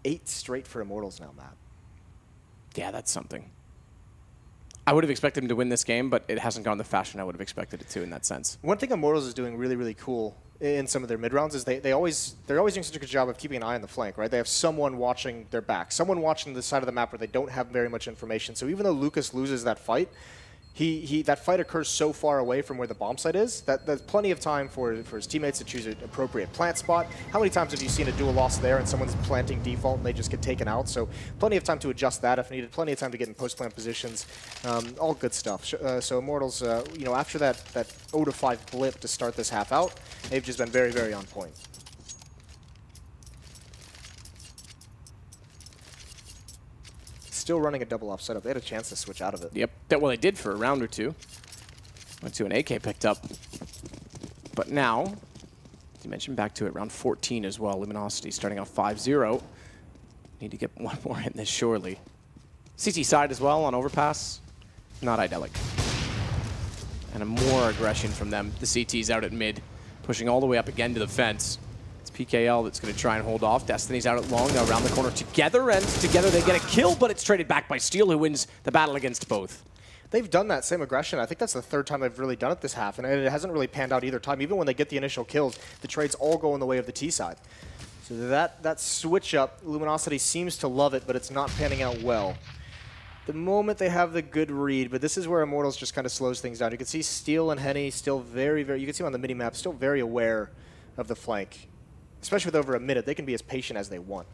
8 straight for Immortals now, Matt. Yeah, that's something. I would have expected him to win this game, but it hasn't gone the fashion I would have expected it to in that sense. One thing Immortals is doing really, really cool in some of their mid-rounds is they're always doing such a good job of keeping an eye on the flank, right? They have someone watching their back, someone watching the side of the map where they don't have very much information. So even though Lucas loses that fight, that fight occurs so far away from where the bomb site is that there's plenty of time for his teammates to choose an appropriate plant spot. How many times have you seen a duel loss there and someone's planting default and they just get taken out? So plenty of time to adjust that if needed, plenty of time to get in post-plant positions. All good stuff. So Immortals, after that 0-5 blip to start this half out, they've just been very, very on point. Still running a double off setup. They had a chance to switch out of it. Yep. Well, they did for a round or two. Went to an AK picked up. But now, as you mentioned, back to it, round 14 as well. Luminosity starting off 5-0. Need to get one more in this, surely. CT side as well on overpass. Not idyllic. And a more aggression from them. The CT's out at mid, pushing all the way up again to the fence. It's PGL that's going to try and hold off. Destiny's out at long, now around the corner together, and together they get a kill, but it's traded back by Steel, who wins the battle against both. They've done that same aggression. I think that's the third time they've really done it this half, and it hasn't really panned out either time. Even when they get the initial kills, the trades all go in the way of the T side. So that switch up, Luminosity seems to love it, but it's not panning out well. The moment they have the good read, but this is where Immortals just kind of slows things down. You can see Steel and Henny still very, you can see on the mini-map, still very aware of the flank. Especially with over a minute, they can be as patient as they want.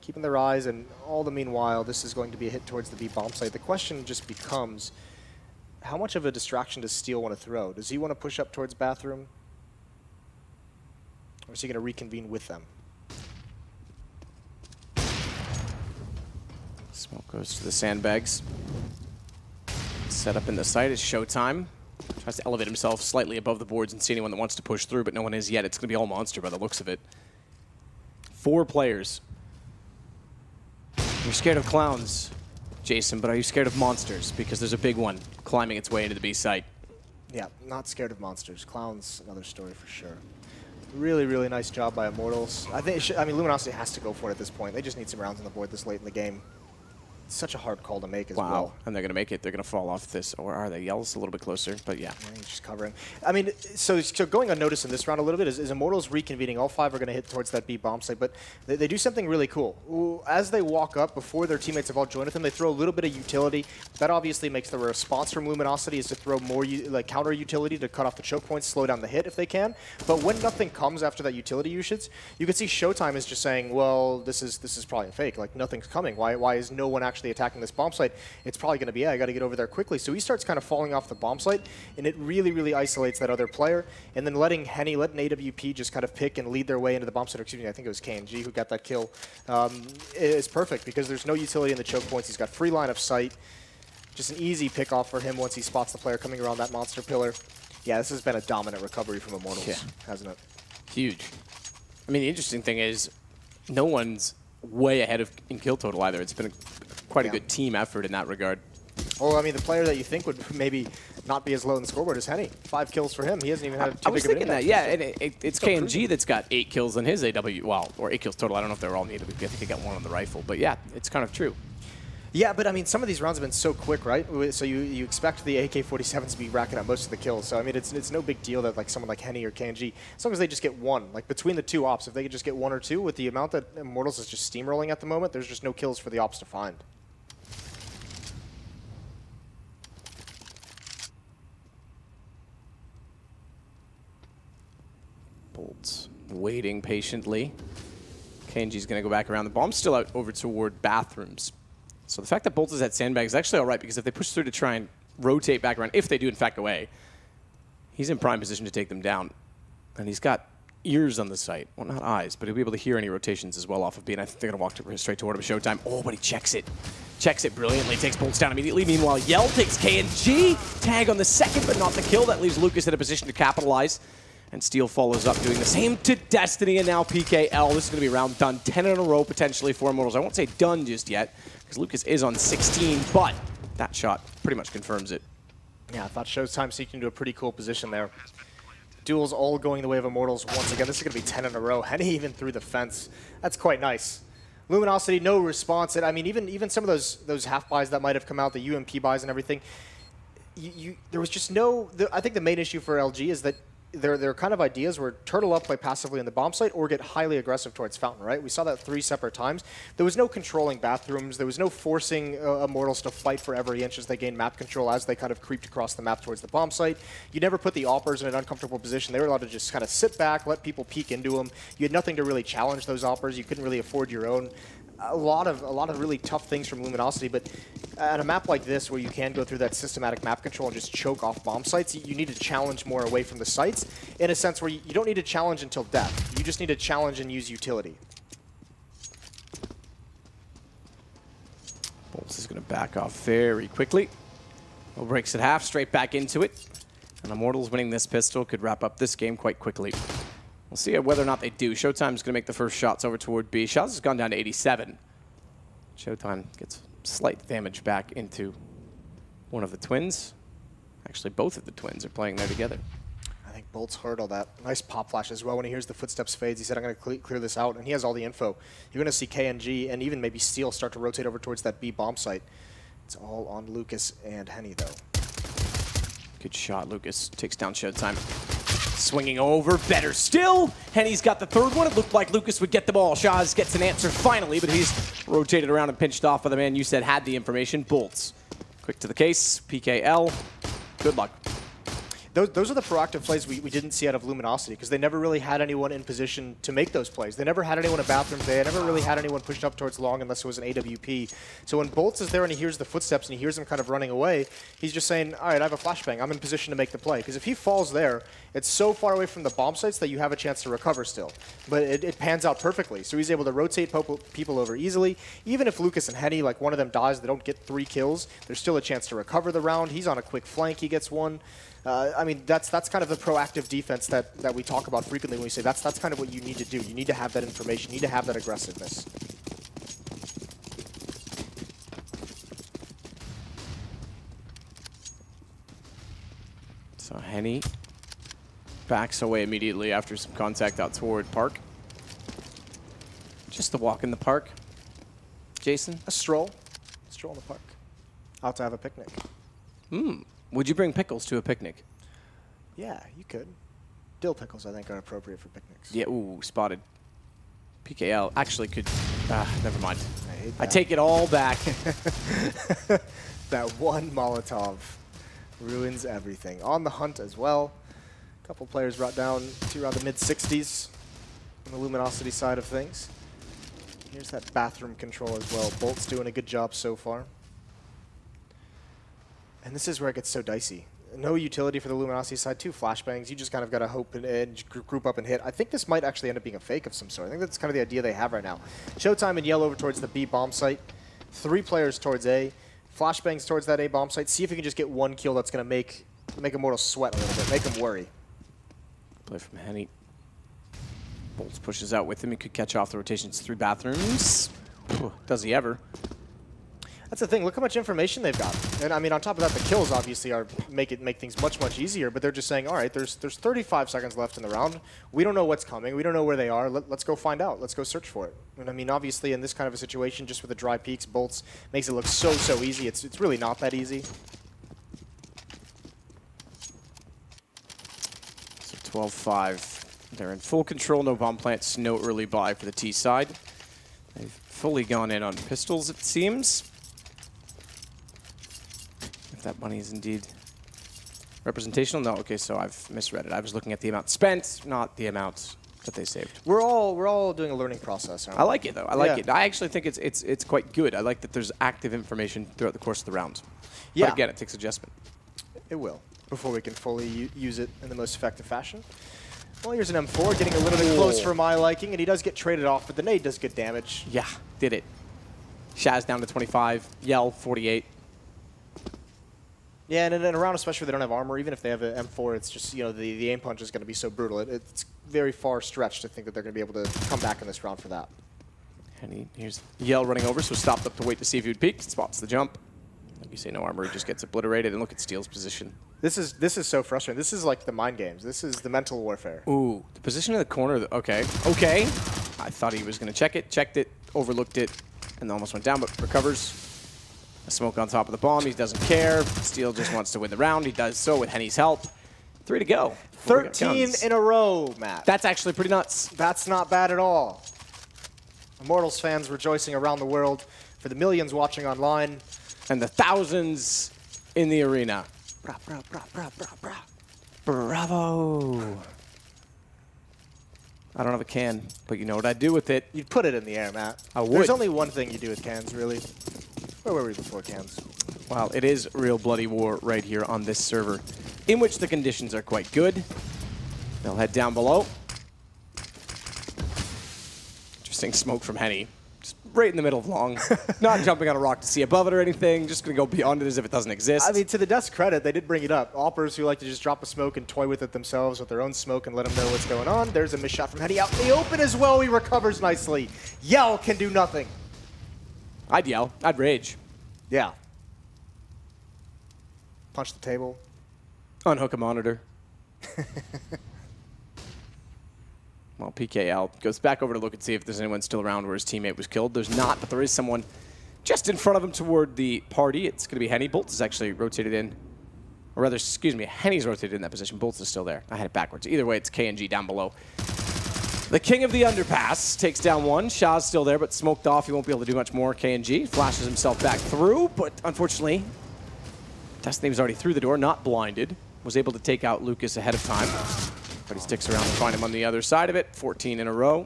Keeping their eyes, and all the meanwhile, this is going to be a hit towards the B bomb site. The question just becomes, how much of a distraction does Steel want to throw? Does he want to push up towards bathroom? Or is he going to reconvene with them? Smoke goes to the sandbags. Set up in the site is Showtime. Tries to elevate himself slightly above the boards and see anyone that wants to push through, but no one is yet. It's going to be all Monster by the looks of it. 4 players. You're scared of clowns, Jason, but are you scared of monsters? Because there's a big one climbing its way into the B site. Yeah, not scared of monsters. Clowns, another story for sure. Really, really nice job by Immortals. I mean, Luminosity has to go for it at this point. They just need some rounds on the board this late in the game. It's such a hard call to make as well. And they're going to make it. They're going to fall off this. Or are they? Yell's a little bit closer, but yeah. He's just covering. I mean, so going unnoticed in this round a little bit is Immortals reconvening. All 5 are going to hit towards that B bomb site, but they do something really cool. As they walk up, before their teammates have all joined with them, they throw a little bit of utility. That obviously makes the response from Luminosity is to throw more counter utility to cut off the choke points, slow down the hit if they can. But when nothing comes after that utility usage, you can see Showtime is just saying, well, this is probably a fake. Like, nothing's coming. Why is no one actually attacking this bomb site? It's probably going to be, I got to get over there quickly. So he starts kind of falling off the bomb site, and it really, really isolates that other player. And then letting AWP just kind of pick and lead their way into the bomb site. Excuse me, I think it was KNG who got that kill. Is perfect because there's no utility in the choke points. He's got free line of sight. Just an easy pick off for him once he spots the player coming around that monster pillar. Yeah, this has been a dominant recovery from Immortals, hasn't it? Huge. I mean, the interesting thing is no one's way ahead of in kill total either. It's been quite a good team effort in that regard. Well, I mean, the player that you think would maybe not be as low in the scoreboard is Henny. 5 kills for him. He hasn't even had too big of an impact. Yeah, and it's KNG that's got 8 kills on his AW, well, or 8 kills total. I don't know if they're all needed. I think he got 1 on the rifle, but yeah, it's kind of true. Yeah, but I mean, some of these rounds have been so quick, right? So you expect the AK-47s to be racking up most of the kills. So I mean, it's no big deal that like someone like Henny or KNG, as long as they just get 1, like between the 2 ops, if they could just get 1 or 2, with the amount that Immortals is just steamrolling at the moment, there's just no kills for the ops to find. Bolts waiting patiently. KNG's going to go back around. The bomb's still out over toward bathrooms. So the fact that Bolt is at sandbag is actually all right, because if they push through to try and rotate back around, if they do in fact go away, he's in prime position to take them down. And he's got ears on the site. Well, not eyes, but he'll be able to hear any rotations as well off of B. And I think they're going to walk straight toward him. Showtime. Oh, but he checks it. Checks it brilliantly. Takes Bolts down immediately. Meanwhile, Yell takes KNG. Tag on the second, but not the kill. That leaves Lucas in a position to capitalize. And Steel follows up, doing the same to Destiny, and now PGL. This is going to be a round done. 10 in a row, potentially, for Immortals. I won't say done just yet, because Lucas is on 16, but that shot pretty much confirms it. Yeah, I thought Showtime seeking into a pretty cool position there. Duels all going the way of Immortals once again. This is going to be 10 in a row. Henny even through the fence. That's quite nice. Luminosity, no response. And I mean, even some of those half buys that might have come out, the UMP buys and everything, there was just no... I think the main issue for LG is that their kind of ideas were turtle up, play passively in the bomb site, or get highly aggressive towards Fountain, right? We saw that 3 separate times. There was no controlling bathrooms. There was no forcing Immortals to fight for every inch as they gained map control as they kind of creeped across the map towards the bomb site. You never put the oppers in an uncomfortable position. They were allowed to just kind of sit back, let people peek into them. You had nothing to really challenge those oppers. You couldn't really afford your own. A lot of really tough things from Luminosity, but at a map like this where you can go through that systematic map control and just choke off bomb sites, you need to challenge more away from the sites in a sense where you don't need to challenge until death. You just need to challenge and use utility. Bolts is going to back off very quickly. Well, breaks at half, straight back into it. And Immortals winning this pistol could wrap up this game quite quickly. We'll see whether or not they do. Showtime's going to make the first shots over toward B. Shots has gone down to 87. Showtime gets slight damage back into one of the twins. Actually, both of the twins are playing there together. I think Bolt's heard all that. Nice pop flash as well when he hears the footsteps fades. He said, I'm going to clear this out, and he has all the info. You're going to see KNG and even maybe Steel start to rotate over towards that B bomb site. It's all on Lucas and Henny, though. Good shot. Lucas takes down Showtime. Swinging over. Better still. Henny's got the third one. It looked like Lucas would get the ball. Shaz gets an answer finally, but he's rotated around and pinched off by the man you said had the information. Bolts. Quick to the case. PGL. Good luck. Those are the proactive plays we didn't see out of Luminosity, because they never really had anyone in position to make those plays. They never had anyone in bathrooms. They never really had anyone pushed up towards long unless it was an AWP. So when Bolts is there and he hears the footsteps and he hears them kind of running away, he's just saying, all right, I have a flashbang. I'm in position to make the play. Because if he falls there, it's so far away from the bomb sites that you have a chance to recover still. But it pans out perfectly. So he's able to rotate people over easily. Even if Lucas and Henny, like one of them dies, they don't get 3 kills, there's still a chance to recover the round. He's on a quick flank. He gets one. I mean, that's kind of the proactive defense that we talk about frequently when we say that's kind of what you need to do. You need to have that information. You need to have that aggressiveness. So Henny backs away immediately after some contact out toward Park. Just a walk in the park. Jason? A stroll. Stroll in the park. Out to have a picnic. Would you bring pickles to a picnic? Yeah, you could. Dill pickles, I think, are appropriate for picnics. Yeah, ooh, spotted. PGL actually could... never mind. I hate that. I take it all back. That one Molotov ruins everything. On the hunt as well. A couple players brought down to around the mid-60s on the Luminosity side of things. Here's that bathroom control as well. Bolt's doing a good job so far. And this is where it gets so dicey. No utility for the Luminosity side, 2 flashbangs. You just kind of got to hope and group up and hit. I think this might actually end up being a fake of some sort. I think that's kind of the idea they have right now. Showtime and yellow over towards the B bomb site. 3 players towards A. Flashbangs towards that A bomb site. See if you can just get 1 kill that's going to make Immortals sweat a little bit, make them worry. Play from Henny. Bolts pushes out with him. He could catch off the rotations through bathrooms. Does he ever? That's the thing. Look how much information they've got. And I mean, on top of that, the kills obviously are make things much easier. But they're just saying, all right, there's 35 seconds left in the round. We don't know what's coming. We don't know where they are. Let's go find out. Let's go search for it. And I mean, obviously, in this kind of a situation, just with the dry peaks, Bolts makes it look so easy. It's really not that easy. So 12-5. They're in full control. No bomb plants. No early buy for the T side. They've fully gone in on pistols, it seems. That money is indeed representational. No, okay, so I've misread it. I was looking at the amount spent, not the amount that they saved. We're all doing a learning process, aren't we? I like it though. I like it. I actually think it's quite good. I like that there's active information throughout the course of the round. Yeah. But again, it takes adjustment. It will, before we can fully use it in the most effective fashion. Well, here's an M4 getting a little bit close for my liking, and he does get traded off, but the nade does good damage. Yeah, did it. Shaz down to 25. Yell 48. Yeah, and in a round, especially if they don't have armor, even if they have an M4, it's just, you know, the aim punch is going to be so brutal. It's very far stretched to think that they're going to be able to come back in this round for that. And here's Yell running over, so stopped up to wait to see if he would peek. Spots the jump. Like you say, no armor, he just gets obliterated. And look at Steel's position. This is so frustrating. This is like the mind games. This is the mental warfare. Ooh, the position in the corner. Okay. I thought he was going to check it, checked it, overlooked it, and almost went down, but recovers. A smoke on top of the bomb. He doesn't care. Steel just wants to win the round. He does so with Henny's help. 3 to go. 13 in a row, Matt. That's actually pretty nuts. That's not bad at all. Immortals fans rejoicing around the world, for the millions watching online, and the thousands in the arena. Bravo. I don't have a can, but you know what I'd do with it. You'd put it in the air, Matt. I would. There's only one thing you do with cans, really. Where were we before cans? Well, it is real bloody war right here on this server, in which the conditions are quite good. They'll head down below. Interesting smoke from Henny. Just right in the middle of long. Not jumping on a rock to see above it or anything. Just going to go beyond it as if it doesn't exist. I mean, to the devs' credit, they did bring it up. Oppers who like to just drop a smoke and toy with it themselves with their own smoke and let them know what's going on. There's a missed shot from Henny out in the open as well. He recovers nicely. Yell can do nothing. I'd yell. I'd rage. Yeah. Punch the table. Unhook a monitor. Well, PGL goes back over to look and see if there's anyone still around where his teammate was killed. There's not, but there is someone just in front of him toward the party. It's going to be Henny. Bolts is actually rotated in. Or rather, excuse me, Henny's rotated in that position. Bolts is still there. I had it backwards. Either way, it's KNG down below. The king of the underpass takes down one. Shah's still there, but smoked off. He won't be able to do much more. KNG flashes himself back through, but unfortunately, Destiny was already through the door, not blinded. Was able to take out Lucas ahead of time. But he sticks around to find him on the other side of it. 14 in a row.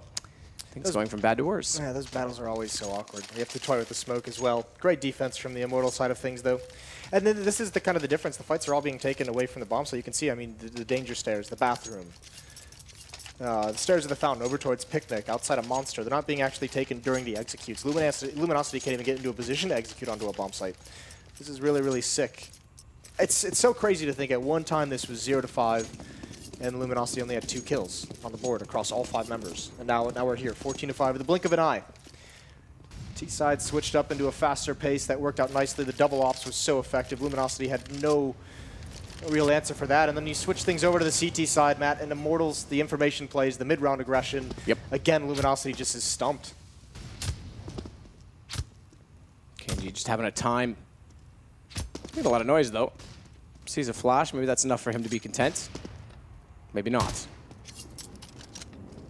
Things going from bad to worse. Yeah, those battles are always so awkward. You have to toy with the smoke as well. Great defense from the Immortal side of things, though. And then this is the kind of the difference. The fights are all being taken away from the bomb, so you can see, I mean, the danger stairs, the bathroom, the stairs of the fountain over towards Picnic, outside a monster. They're not being actually taken during the executes. Luminosity can't even get into a position to execute onto a bomb site. This is really, really sick. It's so crazy to think at one time this was 0-5, and Luminosity only had 2 kills on the board across all 5 members. And now we're here, 14-5 with the blink of an eye. T-side switched up into a faster pace. That worked out nicely. The double ops was so effective. Luminosity had no real answer for that. And then you switch things over to the CT side, Matt, and Immortals, the information plays, the mid-round aggression. Yep. Again, Luminosity just is stumped. KNG just having a time. Made a lot of noise, though. Sees a flash. Maybe that's enough for him to be content. Maybe not.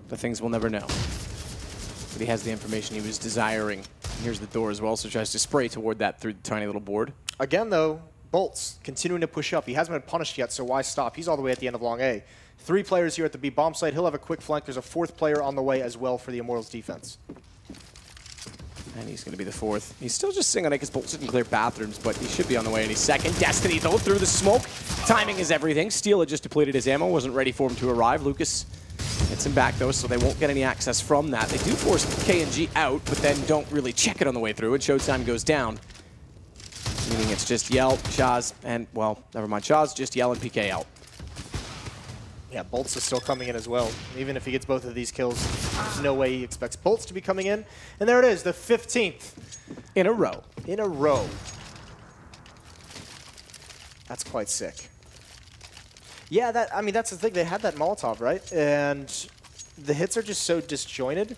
But things we'll never know. But he has the information he was desiring. Here's the door as well, so tries to spray toward that through the tiny little board. Again, though, Bolts continuing to push up. He hasn't been punished yet, so why stop? He's all the way at the end of long A. 3 players here at the B bomb site. He'll have a quick flank. There's a 4th player on the way as well for the Immortals defense. And he's going to be the 4th. He's still just sitting on it because Bolts didn't clear bathrooms, but he should be on the way any second. Destiny, though, through the smoke. Timing is everything. Steel had just depleted his ammo. Wasn't ready for him to arrive. Lucas hits him back, though, so they won't get any access from that. They do force KNG out, but then don't really check it on the way through, and Showtime goes down. Meaning it's just Yell, Shaz, and, well, never mind. Shaz, just Yell and PGL. Yeah, Bolts is still coming in as well. Even if he gets both of these kills, there's no way he expects Bolts to be coming in. And there it is, the 15th. In a row. In a row. That's quite sick. Yeah, I mean, that's the thing. They had that Molotov, right? And the hits are just so disjointed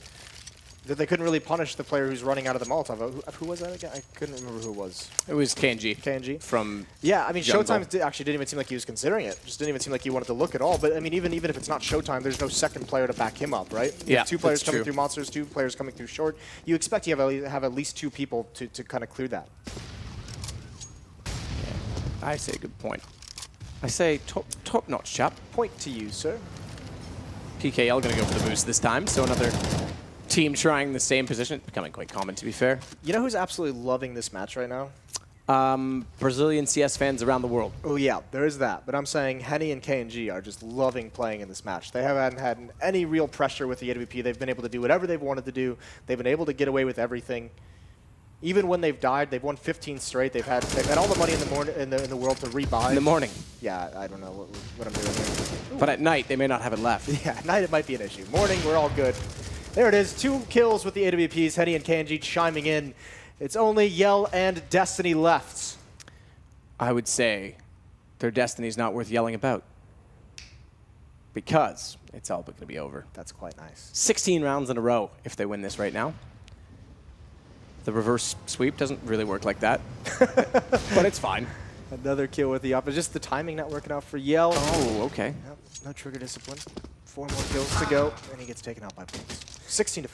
that they couldn't really punish the player who's running out of the Molotov. Who was that again? I couldn't remember who it was. It was KNG. KNG? From Yeah, I mean, Jungle. Showtime actually didn't even seem like he was considering it. Just didn't even seem like he wanted to look at all. But, I mean, even if it's not Showtime, there's no second player to back him up, right? Yeah, 2 players that's coming true. through monsters, 2 players coming through short. You expect you have at least 2 people to kind of clear that. I say good point. I say top notch, chap. Point to you, sir. PGL going to go for the boost this time, so another team trying the same position. It's becoming quite common, to be fair. You know who's absolutely loving this match right now? Brazilian CS fans around the world. Oh, yeah, there is that. But I'm saying Henny and KNG are just loving playing in this match. They haven't had any real pressure with the AWP. They've been able to do whatever they've wanted to do. They've been able to get away with everything. Even when they've died, they've won 15 straight. They've had all the money in the world to rebuy. In the morning. Yeah, I don't know what I'm doing here. But at night, they may not have it left. Yeah, at night it might be an issue. Morning, we're all good. There it is, 2 kills with the AWPs. Henny and KNG chiming in. It's only Yell and Destiny left. I would say their destiny's not worth yelling about. Because it's all but going to be over. That's quite nice. 16 rounds in a row if they win this right now. The reverse sweep doesn't really work like that. But it's fine. Another kill with the up. It's just the timing not working out for Yell. Oh, okay. Yep, no trigger discipline. 4 more kills to go, and he gets taken out by Bolts. 16-5.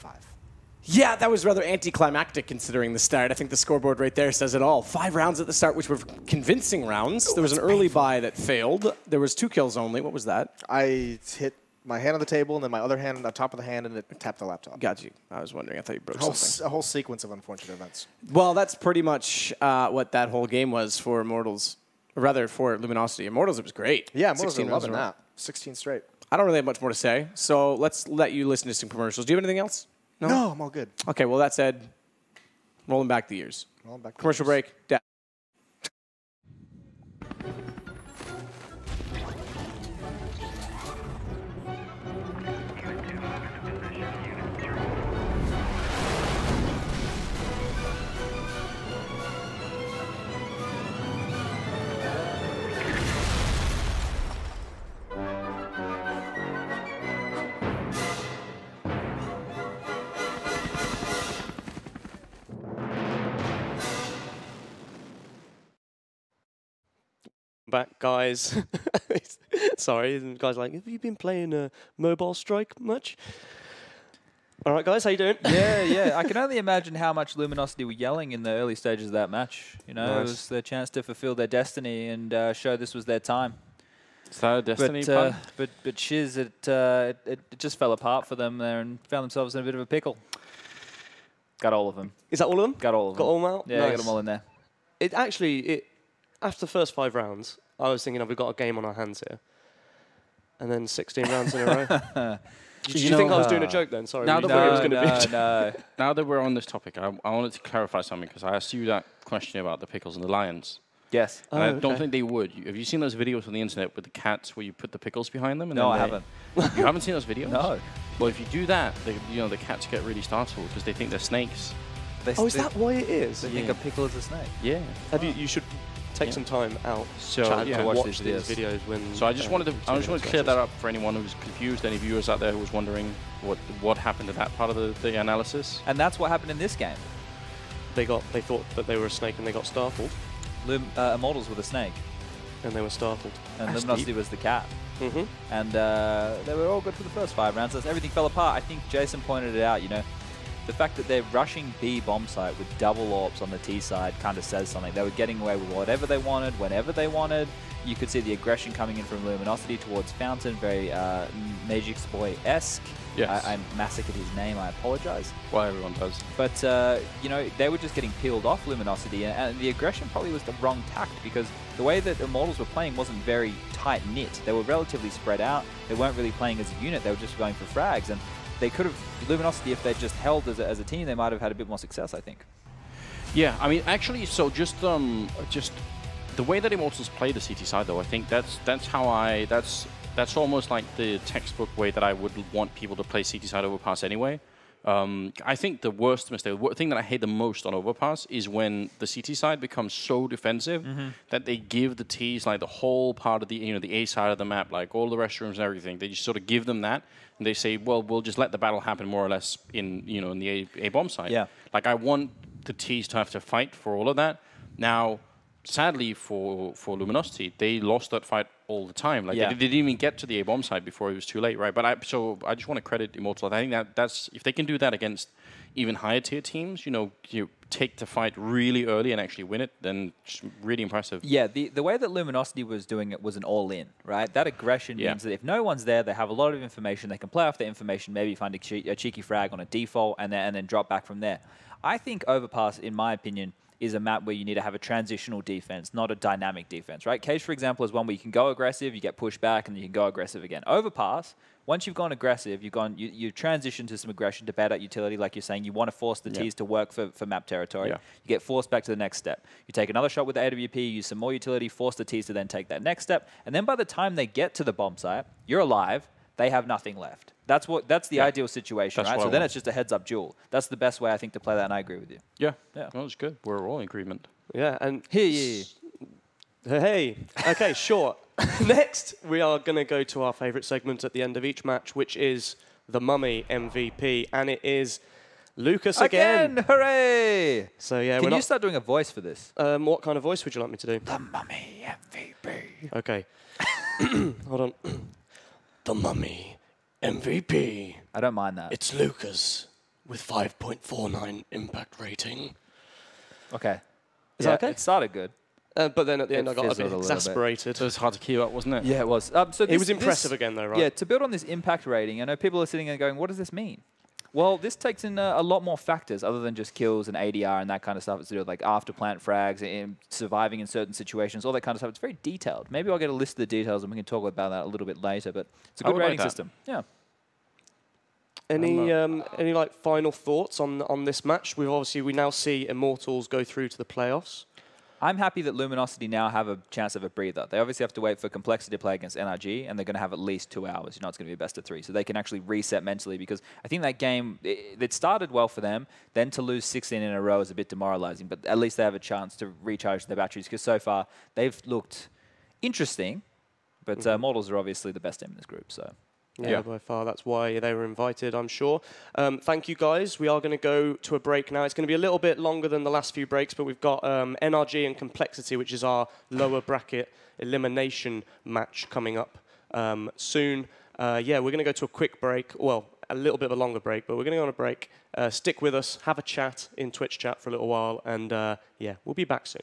Yeah, that was rather anticlimactic considering the start. I think the scoreboard right there says it all. 5 rounds at the start, which were convincing rounds. There was an early buy that failed. There was 2 kills only. What was that? I hit my hand on the table, and then my other hand on the top of the hand, and it tapped the laptop. Got you. I was wondering. I thought you broke A something. whole sequence of unfortunate events. Well, that's pretty much what that whole game was for Immortals. Or rather, for Luminosity. Immortals, it was great. Yeah, Immortals are 16 rounds loving in a row. that. 16 straight. I don't really have much more to say, so let's let you listen to some commercials. Do you have anything else? No, I'm all good. Okay, well, that said, rolling back the years. Rolling back the Commercial years. break. back, guys. Sorry, and the guy's like, have you been playing Mobile Strike much? All right, guys, how you doing? Yeah. I can only imagine how much Luminosity were yelling in the early stages of that match. You know, Nice. it was their chance to fulfill their destiny and show this was their time. Is that a Destiny pun? But shiz, it just fell apart for them there and found themselves in a bit of a pickle. Got all of them. Is that all of them? Got all of them. Got all them out? Yeah, Nice. got them all in there. After the first 5 rounds, I was thinking, we've got a game on our hands here. And then 16 rounds in a row. Did you think I was doing a joke then? Sorry. Now you that thought we're- it was going to be a joke? No. Now that we're on this topic, I wanted to clarify something because I asked you that question about the pickles and the lions. Yes. And I Oh, don't okay. think they would. Have you seen those videos on the internet with the cats where you put the pickles behind them? And No, then I they- haven't. You haven't seen those videos? No. Well, if you do that, the cats get really startled because they think they're snakes. Oh, is that why it is? They think a pickle is a snake. Yeah. You should take some time out So, chat, yeah. to Watch watch these these videos when. So I just wanted to clear that up. up for anyone who's confused, any viewers out there who was wondering what happened to that part of the analysis. And that's what happened in this game. They thought that they were a snake and they got startled, Immortals were the snake, and they were startled. and That's Luminosity deep. was the cat. Mm-hmm. And they were all good for the first 5 rounds. As everything fell apart, I think Jason pointed it out, you know. The fact that they're rushing B bomb site with double AWPs on the T side kind of says something. They were getting away with whatever they wanted, whenever they wanted. You could see the aggression coming in from Luminosity towards Fountain, very Magic Boy-esque. Yes. I massacred his name, I apologize. Well, everyone does. But, you know, they were just getting peeled off Luminosity, and the aggression probably was the wrong tact because the way that Immortals were playing wasn't very tight-knit. They were relatively spread out. They weren't really playing as a unit. They were just going for frags, and they could have, Luminosity, if they just held as a team, they might have had a bit more success, I think. Yeah, I mean, actually, so just the way that Immortals play the CT side, though, I think that's almost like the textbook way that I would want people to play CT side overpass anyway. I think the worst mistake, the thing that I hate the most on overpass is when the CT side becomes so defensive that they give the Ts like the whole part of the the A side of the map, like all the restrooms and everything. They just sort of give them that, and they say, well, we'll just let the battle happen more or less in in the A bomb side. Yeah. Like I want the Ts to have to fight for all of that. Now, sadly for Luminosity, they lost that fight all the time. Like Yeah. they didn't even get to the A bomb side before it was too late, right? But I just want to credit Immortals. I think that's if they can do that against even higher tier teams, you take the fight really early and actually win it, then it's really impressive. Yeah, the way that Luminosity was doing it was an all-in, right? That aggression Yeah. means that if no one's there, they have a lot of information. They can play off the information, maybe find a cheeky frag on a default, and then drop back from there. I think Overpass, in my opinion, is a map where you need to have a transitional defense, not a dynamic defense, right? Cage, for example, is one where you can go aggressive, you get pushed back, and you can go aggressive again. Overpass, once you've gone aggressive, you transition to some aggression to bad out utility, like you're saying. You want to force the Ts to work for map territory. Yeah. You get forced back to the next step. You take another shot with the AWP, use some more utility, force the Ts to then take that next step, and then by the time they get to the bomb site, you're alive, they have nothing left. That's the ideal situation, That's right? what So I then want. it's just a heads-up duel. That's the best way, I think, to play that, and I agree with you. Yeah, Yeah. well, it's good. We're all in agreement. Yeah, and Hey. hey, okay, sure. Next, we are going to go to our favourite segment at the end of each match, which is the Mummy MVP, and it is Lucas again. Hooray! So yeah, Can we're you not. start doing a voice for this? What kind of voice would you like me to do? The Mummy MVP. Okay. Hold on. The Mummy MVP. I don't mind that. It's Lucas with 5.49 impact rating. Okay. Is that okay? It started good. But then at the end, It I got a fizzled bit a little bit. exasperated. So it's hard to keep up, wasn't it? Yeah, it was. So It was impressive again, though, right? Yeah, to build on this impact rating, I know people are sitting there going, what does this mean? Well, this takes in a lot more factors other than just kills and ADR and that kind of stuff. It's to do with like after plant frags and surviving in certain situations, all that kind of stuff. It's very detailed. Maybe I'll get a list of the details and we can talk about that a little bit later, but it's a I good would like rating that. system. Yeah. Any like final thoughts on this match? We now see Immortals go through to the playoffs. I'm happy that Luminosity now have a chance of a breather. They obviously have to wait for Complexity to play against NRG, and they're going to have at least 2 hours. It's going to be a best of 3. So they can actually reset mentally, because I think that game, it started well for them. Then to lose 16 in a row is a bit demoralizing, but at least they have a chance to recharge their batteries, because so far they've looked interesting, but Models are obviously the best team in this group. So Yeah, by far. That's why they were invited, I'm sure. Thank you, guys. We are going to go to a break now. It's going to be a little bit longer than the last few breaks, but we've got NRG and Complexity, which is our lower bracket elimination match coming up soon. Yeah, we're going to go to a quick break. Well, a little bit of a longer break, but we're going to go on a break. Stick with us, have a chat in Twitch chat for a little while, and yeah, we'll be back soon.